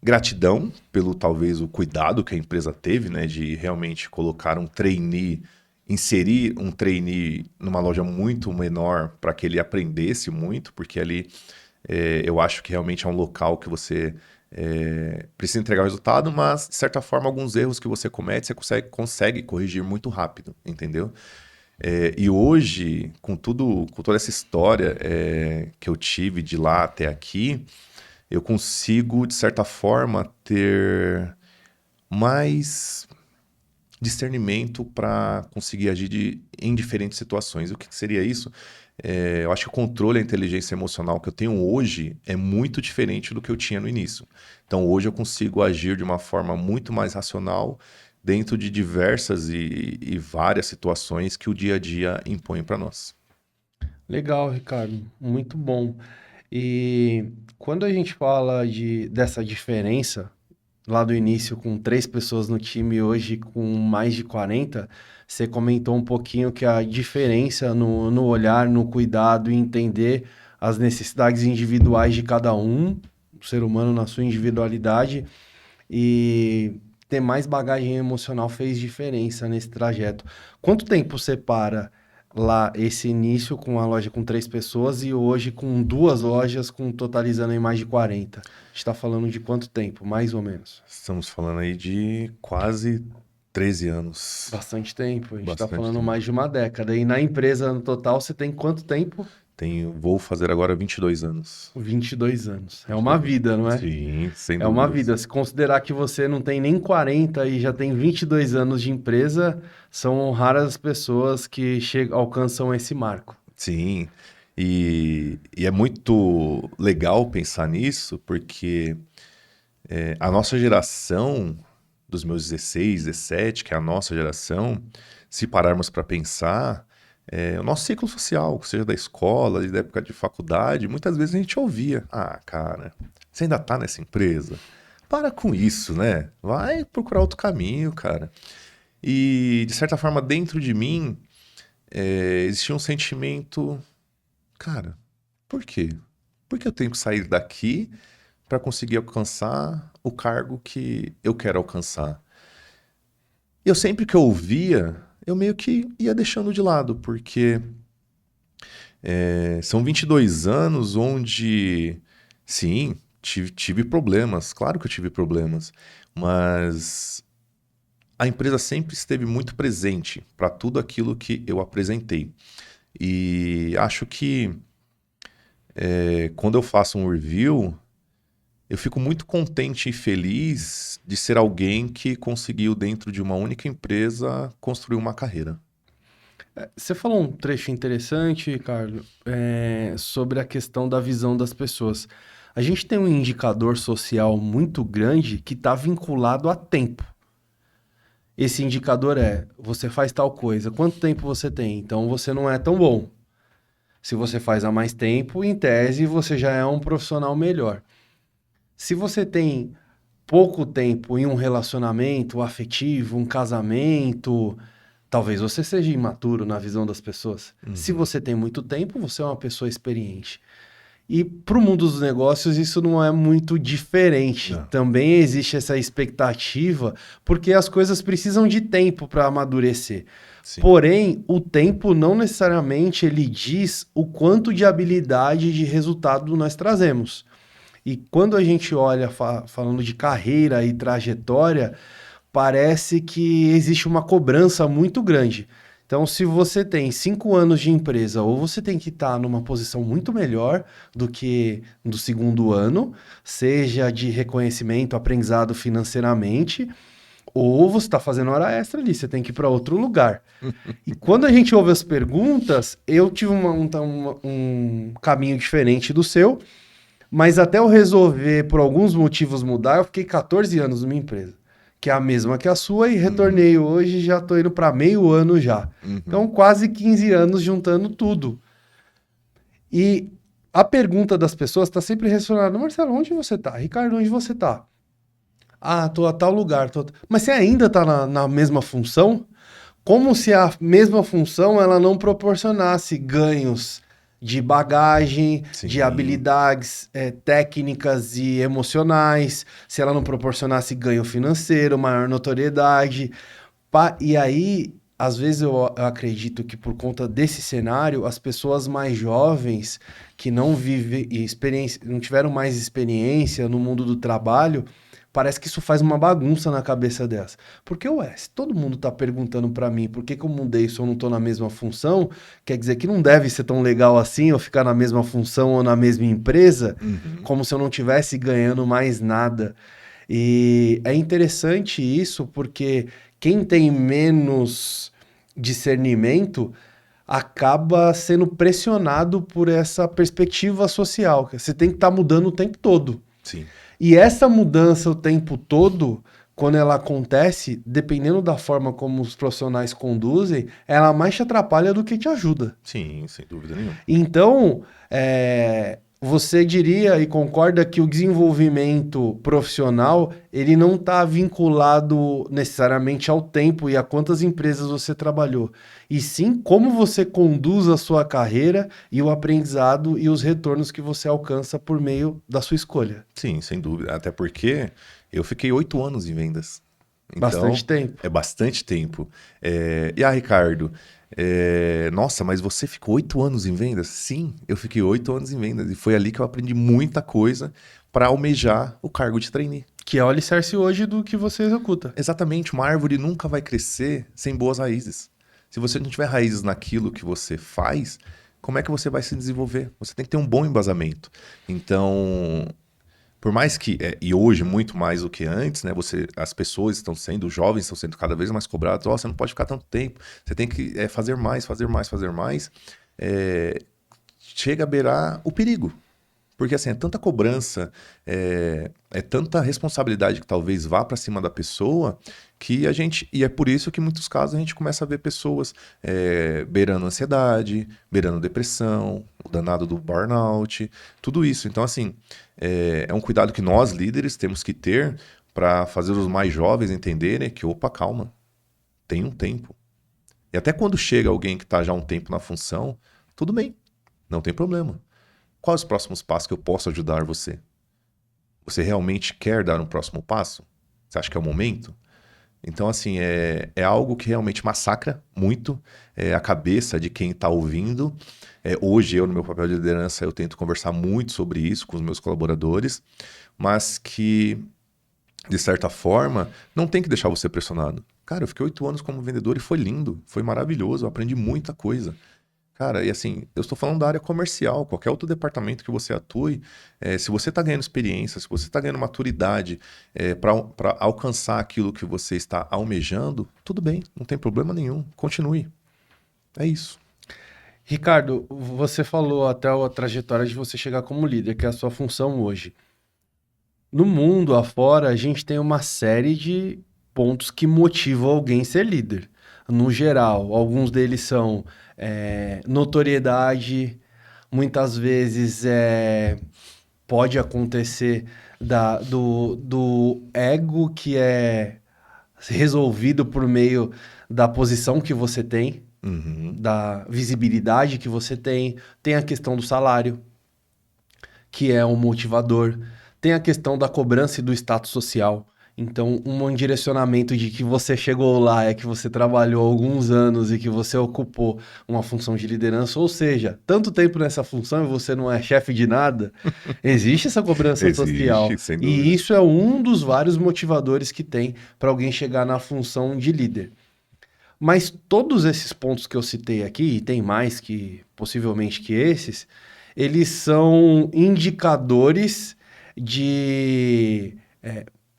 gratidão pelo talvez o cuidado que a empresa teve, né, de realmente colocar um trainee, inserir um trainee numa loja muito menor para que ele aprendesse muito, porque ali eu acho que realmente é um local que você precisa entregar o resultado, mas de certa forma alguns erros que você comete você consegue corrigir muito rápido, entendeu? E hoje, com toda essa história que eu tive de lá até aqui, eu consigo, de certa forma, ter mais discernimento para conseguir agir em diferentes situações. O que seria isso? Eu acho que o controle, a inteligência emocional que eu tenho hoje é muito diferente do que eu tinha no início. Então, hoje eu consigo agir de uma forma muito mais racional dentro de diversas e várias situações que o dia a dia impõe para nós. Legal, Ricardo. Muito bom. E quando a gente fala dessa diferença, lá do início com 3 pessoas no time e hoje com mais de 40, você comentou um pouquinho que a diferença no olhar, no cuidado e entender as necessidades individuais de cada um, o ser humano na sua individualidade, e ter mais bagagem emocional fez diferença nesse trajeto. Quanto tempo separa lá esse início com a loja com 3 pessoas e hoje com 2 lojas totalizando em mais de 40? A gente está falando de quanto tempo, mais ou menos? Estamos falando aí de quase 13 anos. Bastante tempo, a gente está Bastante falando tempo. mais de uma década. E na empresa, no total, você tem quanto tempo? Vou fazer agora 22 anos. 22 anos. É uma vida, não é? Sim, sem É uma dúvidas. vida. Se considerar que você não tem nem 40 e já tem 22 anos de empresa, são raras as pessoas que alcançam esse marco. Sim, e é muito legal pensar nisso, porque a nossa geração, dos meus 16, 17, que é a nossa geração, se pararmos para pensar, o nosso ciclo social, seja da escola, da época de faculdade, muitas vezes a gente ouvia: ah, cara, você ainda tá nessa empresa? Para com isso, né? Vai procurar outro caminho, cara. E, de certa forma, dentro de mim, existia um sentimento, cara, por quê? Por que eu tenho que sair daqui para conseguir alcançar o cargo que eu quero alcançar? E eu sempre que eu ouvia, eu meio que ia deixando de lado, porque são 22 anos onde, sim, tive problemas, claro que eu tive problemas, mas a empresa sempre esteve muito presente para tudo aquilo que eu apresentei. E acho que quando eu faço um review, eu fico muito contente e feliz de ser alguém que conseguiu, dentro de uma única empresa, construir uma carreira. Você falou um trecho interessante, Ricardo, sobre a questão da visão das pessoas. A gente tem um indicador social muito grande que está vinculado a tempo. Esse indicador você faz tal coisa, quanto tempo você tem? Então você não é tão bom. Se você faz há mais tempo, em tese, você já é um profissional melhor. Se você tem pouco tempo em um relacionamento afetivo, um casamento, Talvez você seja imaturo na visão das pessoas. Se Uhum. você tem muito tempo, você é uma pessoa experiente. E para o mundo dos negócios, isso não é muito diferente. Não. Também existe essa expectativa, porque as coisas precisam de tempo para amadurecer. Sim. Porém, o tempo não necessariamente ele diz o quanto de habilidade e de resultado nós trazemos. E quando a gente olha falando de carreira e trajetória, parece que existe uma cobrança muito grande. Então, se você tem 5 anos de empresa, ou você tem que estar numa posição muito melhor do que do segundo ano, seja de reconhecimento, aprendizado financeiramente, ou você está fazendo hora extra ali, você tem que ir para outro lugar. E quando a gente ouve as perguntas, eu tive um caminho diferente do seu, mas até eu resolver, por alguns motivos, mudar, eu fiquei 14 anos numa empresa, que é a mesma que a sua, e Uhum. retornei hoje, já estou indo para meio ano já. Então, Uhum. quase 15 anos juntando tudo. E a pergunta das pessoas está sempre relacionada: Marcelo, onde você está? Ricardo, onde você está? Ah, tô a tal lugar. Mas você ainda está na mesma função? Como se a mesma função ela não proporcionasse ganhos de bagagem, de Sim. habilidades técnicas e emocionais, se ela não proporcionasse ganho financeiro, maior notoriedade. E aí, às vezes eu acredito que por conta desse cenário, as pessoas mais jovens que não vivem experiência, não tiveram mais experiência no mundo do trabalho, parece que isso faz uma bagunça na cabeça delas. Porque, ué, se todo mundo tá perguntando pra mim por que que eu mudei se eu não tô na mesma função, quer dizer que não deve ser tão legal assim eu ficar na mesma função ou na mesma empresa, Uhum. como se eu não tivesse ganhando mais nada. E é interessante isso porque quem tem menos discernimento acaba sendo pressionado por essa perspectiva social, que você tem que estar mudando o tempo todo. Sim. E essa mudança o tempo todo, quando ela acontece, dependendo da forma como os profissionais conduzem, ela mais te atrapalha do que te ajuda. Sim, sem dúvida nenhuma. Então, você diria e concorda que o desenvolvimento profissional ele não está vinculado necessariamente ao tempo e a quantas empresas você trabalhou, e sim como você conduz a sua carreira e o aprendizado e os retornos que você alcança por meio da sua escolha. Sim, sem dúvida. Até porque eu fiquei 8 anos em vendas. Bastante Então, tempo. é bastante tempo. Ricardo, nossa, mas você ficou 8 anos em vendas? Sim, eu fiquei 8 anos em vendas. E foi ali que eu aprendi muita coisa para almejar o cargo de trainee. Que é o alicerce hoje do que você executa. Exatamente, uma árvore nunca vai crescer sem boas raízes. Se você não tiver raízes naquilo que você faz, como é que você vai se desenvolver? Você tem que ter um bom embasamento. Então, por mais que, e hoje muito mais do que antes, né? As pessoas estão sendo, os jovens estão sendo cada vez mais cobrados. Ó, você não pode ficar tanto tempo. Você tem que fazer mais, fazer mais, fazer mais. É, chega a beirar o perigo. Porque assim, é tanta cobrança, é tanta responsabilidade que talvez vá para cima da pessoa, que a gente. E é por isso que em muitos casos a gente começa a ver pessoas beirando ansiedade, beirando depressão, o danado do burnout, tudo isso. Então, assim, é um cuidado que nós, líderes, temos que ter para fazer os mais jovens entenderem que, opa, calma, tem um tempo. E até quando chega alguém que está já há um tempo na função, tudo bem, não tem problema. Quais os próximos passos que eu posso ajudar você? Você realmente quer dar um próximo passo? Você acha que é o momento? Então, assim, é algo que realmente massacra muito a cabeça de quem está ouvindo. Hoje, eu, no meu papel de liderança, eu tento conversar muito sobre isso com os meus colaboradores, mas que, de certa forma, não tem que deixar você pressionado. Cara, eu fiquei 8 anos como vendedor e foi lindo, foi maravilhoso, eu aprendi muita coisa. Cara, e assim, eu estou falando da área comercial, qualquer outro departamento que você atue, se você está ganhando experiência, se você está ganhando maturidade para alcançar aquilo que você está almejando, tudo bem, não tem problema nenhum, continue. É isso. Ricardo, você falou até a trajetória de você chegar como líder, que é a sua função hoje. No mundo afora, a gente tem uma série de pontos que motivam alguém a ser líder. No geral, alguns deles são notoriedade, muitas vezes pode acontecer do ego, que é resolvido por meio da posição que você tem, Uhum. da visibilidade que você tem. Tem a questão do salário, que é um motivador. Tem a questão da cobrança e do status social. Então, um direcionamento de que você chegou lá é que você trabalhou alguns anos e que você ocupou uma função de liderança, ou seja, tanto tempo nessa função e você não é chefe de nada, existe essa cobrança social. Existe, sem E dúvida. isso é um dos vários motivadores que tem para alguém chegar na função de líder. Mas todos esses pontos que eu citei aqui, e tem mais que possivelmente que esses, eles são indicadores de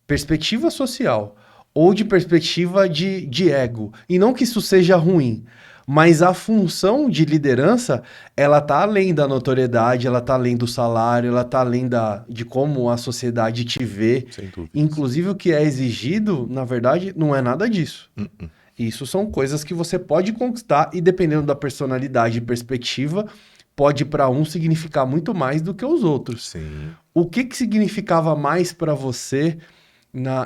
perspectiva social ou de perspectiva de ego. E não que isso seja ruim, mas a função de liderança, ela tá além da notoriedade, ela tá além do salário, ela tá além de como a sociedade te vê. Sem dúvidas. Inclusive, o que é exigido, na verdade, não é nada disso. Uhum. Isso são coisas que você pode conquistar e dependendo da personalidade e perspectiva, pode para um significar muito mais do que os outros. Sim. O que significava mais para você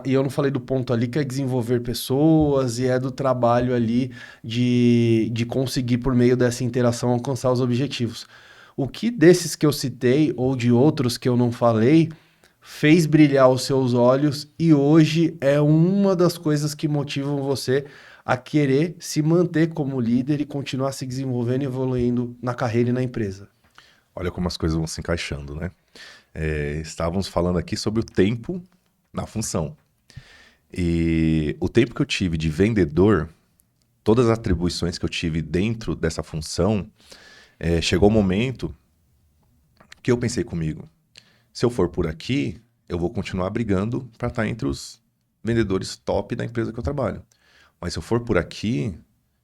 e eu não falei do ponto ali que é desenvolver pessoas e é do trabalho ali de conseguir por meio dessa interação alcançar os objetivos. O que desses que eu citei ou de outros que eu não falei fez brilhar os seus olhos e hoje é uma das coisas que motivam você a querer se manter como líder e continuar se desenvolvendo e evoluindo na carreira e na empresa? Olha como as coisas vão se encaixando, né? Estávamos falando aqui sobre o tempo na função. E o tempo que eu tive de vendedor, todas as atribuições que eu tive dentro dessa função, chegou o momento que eu pensei comigo, se eu for por aqui, eu vou continuar brigando para estar entre os vendedores top da empresa que eu trabalho. Mas se eu for por aqui,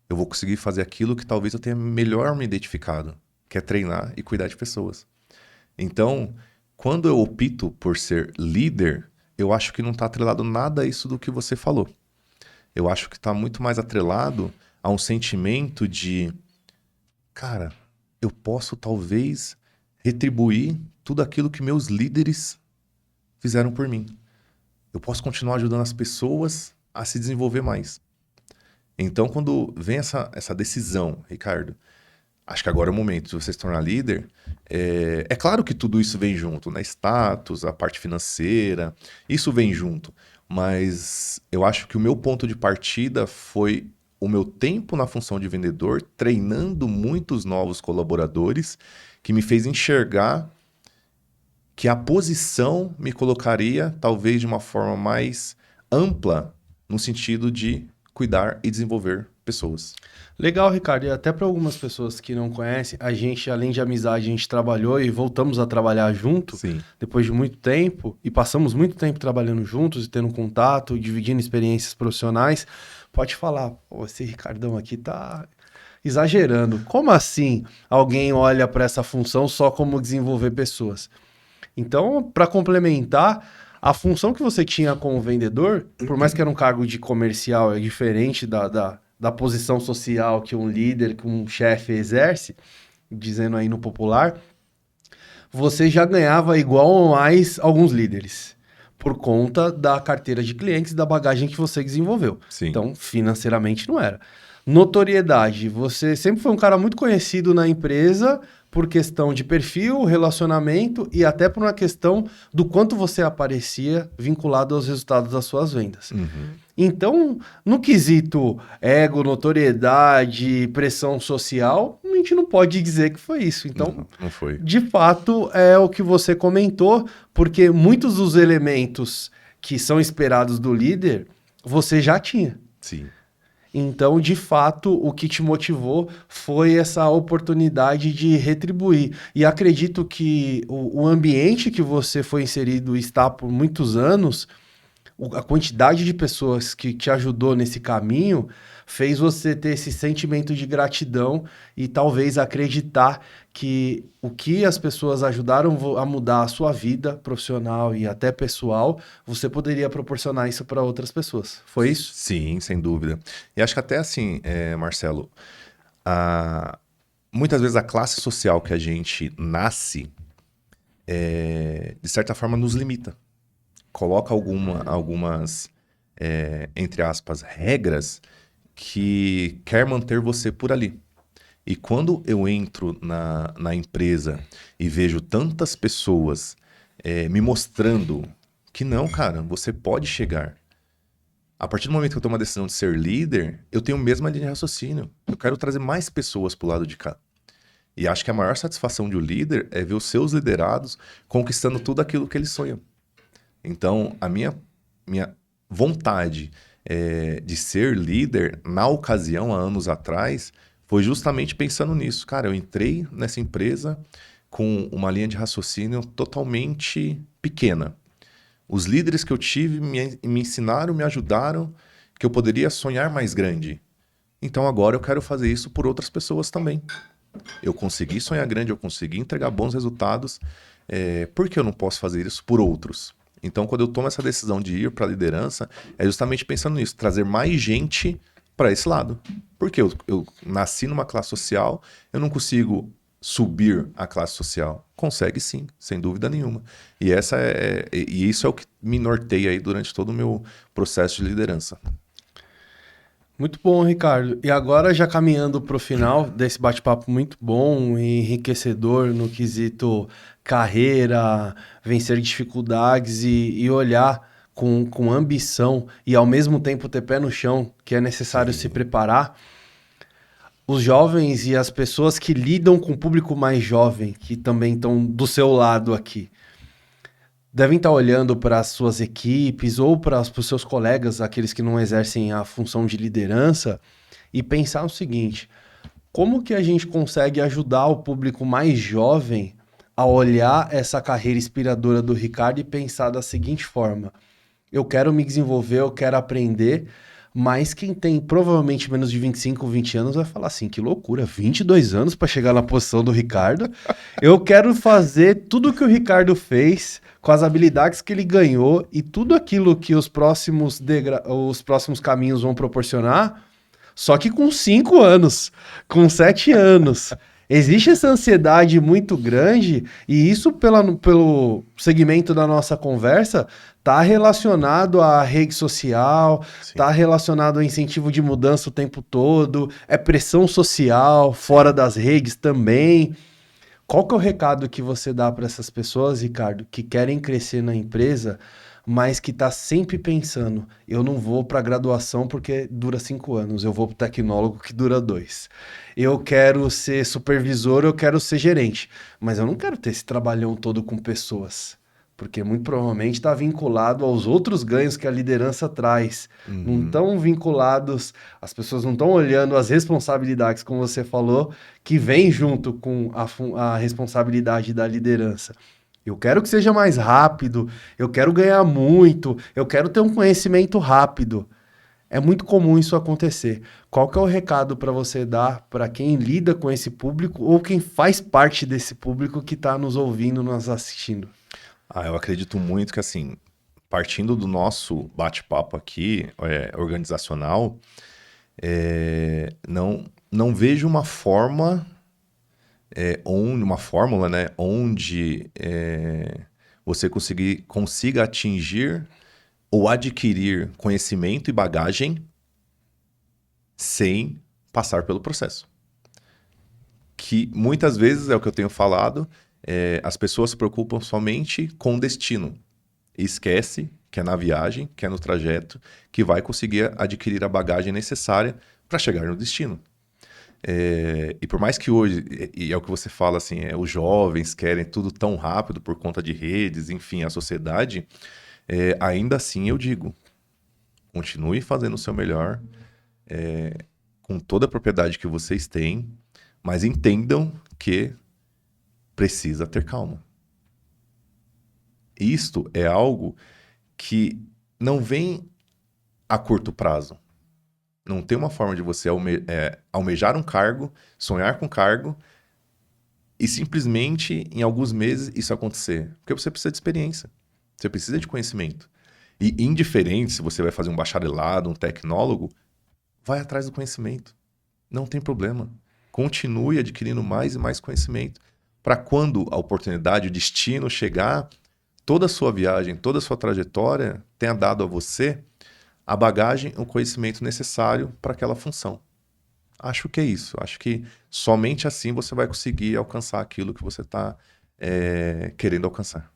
eu vou conseguir fazer aquilo que talvez eu tenha melhor me identificado, que é treinar e cuidar de pessoas. Então, quando eu opto por ser líder, eu acho que não está atrelado nada a isso do que você falou. Eu acho que está muito mais atrelado a um sentimento de, cara, eu posso talvez retribuir tudo aquilo que meus líderes fizeram por mim. Eu posso continuar ajudando as pessoas a se desenvolver mais. Então, quando vem essa decisão, Ricardo, acho que agora é o momento de você se tornar líder. É claro que tudo isso vem junto, né? Status, a parte financeira, isso vem junto. Mas eu acho que o meu ponto de partida foi o meu tempo na função de vendedor, treinando muitos novos colaboradores, que me fez enxergar que a posição me colocaria talvez de uma forma mais ampla, no sentido de cuidar e desenvolver pessoas. Legal, Ricardo. E até para algumas pessoas que não conhecem, a gente, além de amizade, a gente trabalhou e voltamos a trabalhar junto Sim. depois de muito tempo e passamos muito tempo trabalhando juntos e tendo contato, dividindo experiências profissionais. Pode falar, pô, esse Ricardão aqui tá exagerando. Como assim alguém olha para essa função só como desenvolver pessoas? Então, para complementar, a função que você tinha como vendedor, por mais que era um cargo de comercial, é diferente da posição social que um líder, que um chefe exerce, dizendo aí no popular, você já ganhava igual ou mais alguns líderes, por conta da carteira de clientes e da bagagem que você desenvolveu. Sim. Então, financeiramente não era. Notoriedade, você sempre foi um cara muito conhecido na empresa por questão de perfil, relacionamento e até por uma questão do quanto você aparecia vinculado aos resultados das suas vendas. Uhum. Então, no quesito ego, notoriedade, pressão social, a gente não pode dizer que foi isso. Então, não foi. de fato, é o que você comentou, porque muitos dos elementos que são esperados do líder, você já tinha. Sim. Então, de fato, o que te motivou foi essa oportunidade de retribuir. E acredito que o ambiente que você foi inserido e está por muitos anos, a quantidade de pessoas que te ajudou nesse caminho fez você ter esse sentimento de gratidão e talvez acreditar que o que as pessoas ajudaram a mudar a sua vida profissional e até pessoal, você poderia proporcionar isso para outras pessoas. Foi isso? Sim, sem dúvida. E acho que até assim, Marcelo, muitas vezes a classe social que a gente nasce, de certa forma, nos limita. Coloca algumas entre aspas, regras que quer manter você por ali. E quando eu entro na empresa e vejo tantas pessoas me mostrando que não, cara, você pode chegar. A partir do momento que eu tomo a decisão de ser líder, eu tenho a mesma linha de raciocínio. Eu quero trazer mais pessoas pro lado de cá. E acho que a maior satisfação de um líder é ver os seus liderados conquistando tudo aquilo que eles sonham. Então, a minha vontade de ser líder, na ocasião, há anos atrás, foi justamente pensando nisso. Cara, eu entrei nessa empresa com uma linha de raciocínio totalmente pequena. Os líderes que eu tive me ensinaram, me ajudaram, que eu poderia sonhar mais grande. Então agora eu quero fazer isso por outras pessoas também. Eu consegui sonhar grande, eu consegui entregar bons resultados, por que eu não posso fazer isso por outros? Então, quando eu tomo essa decisão de ir para a liderança, é justamente pensando nisso, trazer mais gente para esse lado. Porque eu nasci numa classe social, eu não consigo subir a classe social. Consegue sim, sem dúvida nenhuma. E isso é o que me norteia aí durante todo o meu processo de liderança. Muito bom, Ricardo. E agora, já caminhando para o final desse bate-papo muito bom e enriquecedor no quesito carreira, vencer dificuldades e olhar com ambição e ao mesmo tempo ter pé no chão, que é necessário se preparar. Os jovens e as pessoas que lidam com o público mais jovem, que também estão do seu lado aqui, devem estar olhando para as suas equipes ou para os seus colegas, aqueles que não exercem a função de liderança, e pensar o seguinte: como que a gente consegue ajudar o público mais jovem a olhar essa carreira inspiradora do Ricardo e pensar da seguinte forma: eu quero me desenvolver, eu quero aprender, mas quem tem provavelmente menos de 25, 20 anos vai falar assim, que loucura, 22 anos para chegar na posição do Ricardo. Eu quero fazer tudo o que o Ricardo fez, com as habilidades que ele ganhou e tudo aquilo que os próximos caminhos vão proporcionar, só que com 5 anos, com 7 anos. Existe essa ansiedade muito grande e isso, pelo segmento da nossa conversa, está relacionado à rede social, está relacionado ao incentivo de mudança o tempo todo, é pressão social fora das redes também. Qual que é o recado que você dá para essas pessoas, Ricardo, que querem crescer na empresa, mas que tá sempre pensando, eu não vou para graduação porque dura 5 anos, eu vou para tecnólogo que dura 2. Eu quero ser supervisor, eu quero ser gerente, mas eu não quero ter esse trabalhão todo com pessoas, porque muito provavelmente está vinculado aos outros ganhos que a liderança traz. Não estão vinculados, as pessoas não estão olhando as responsabilidades, como você falou, que vem junto com a responsabilidade da liderança. Eu quero que seja mais rápido, eu quero ganhar muito, eu quero ter um conhecimento rápido. É muito comum isso acontecer. Qual que é o recado para você dar para quem lida com esse público ou quem faz parte desse público que está nos ouvindo, nos assistindo? Eu acredito muito que, assim, partindo do nosso bate-papo aqui, organizacional, não vejo uma forma... uma fórmula, né, onde você consiga atingir ou adquirir conhecimento e bagagem sem passar pelo processo. Que muitas vezes é o que eu tenho falado, as pessoas se preocupam somente com o destino e esquece que é na viagem, que é no trajeto, que vai conseguir adquirir a bagagem necessária para chegar no destino. E por mais que hoje, e é o que você fala assim, os jovens querem tudo tão rápido por conta de redes, enfim, a sociedade, ainda assim eu digo, continue fazendo o seu melhor, com toda a propriedade que vocês têm, mas entendam que precisa ter calma. Isto é algo que não vem a curto prazo. Não tem uma forma de você almejar um cargo, sonhar com cargo e simplesmente, em alguns meses, isso acontecer. Porque você precisa de experiência. Você precisa de conhecimento. E indiferente se você vai fazer um bacharelado, um tecnólogo, vai atrás do conhecimento. Não tem problema. Continue adquirindo mais e mais conhecimento. Para quando a oportunidade, o destino chegar, toda a sua viagem, toda a sua trajetória tenha dado a você a bagagem, o conhecimento necessário para aquela função. Acho que é isso. Acho que somente assim você vai conseguir alcançar aquilo que você está querendo alcançar.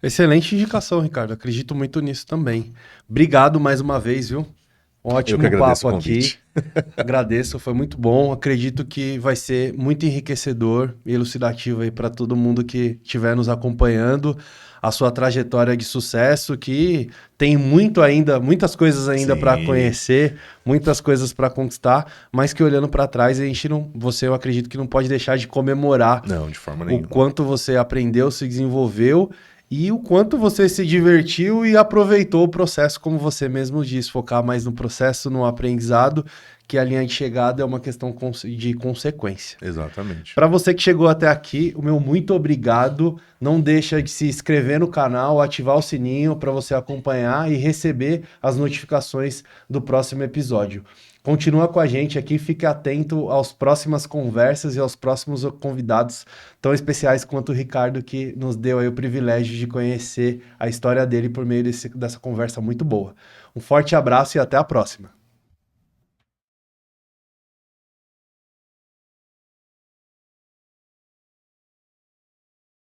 Excelente indicação, Ricardo. Acredito muito nisso também. Obrigado mais uma vez, viu? Eu Ótimo que agradeço papo o aqui. convite. Agradeço, foi muito bom. Acredito que vai ser muito enriquecedor e elucidativo aí para todo mundo que estiver nos acompanhando. A sua trajetória de sucesso, que tem muito ainda, muitas coisas ainda para Sim. conhecer, muitas coisas para conquistar, mas que olhando para trás a gente não, você eu acredito que não pode deixar de comemorar Não, de forma o nenhuma. quanto você aprendeu, se desenvolveu e o quanto você se divertiu e aproveitou o processo, como você mesmo disse, focar mais no processo, no aprendizado, que a linha de chegada é uma questão de consequência. Exatamente. Para você que chegou até aqui, o meu muito obrigado. Não deixa de se inscrever no canal, ativar o sininho para você acompanhar e receber as notificações do próximo episódio. Continua com a gente aqui, fique atento às próximas conversas e aos próximos convidados tão especiais quanto o Ricardo, que nos deu aí o privilégio de conhecer a história dele por meio dessa conversa muito boa. Um forte abraço e até a próxima.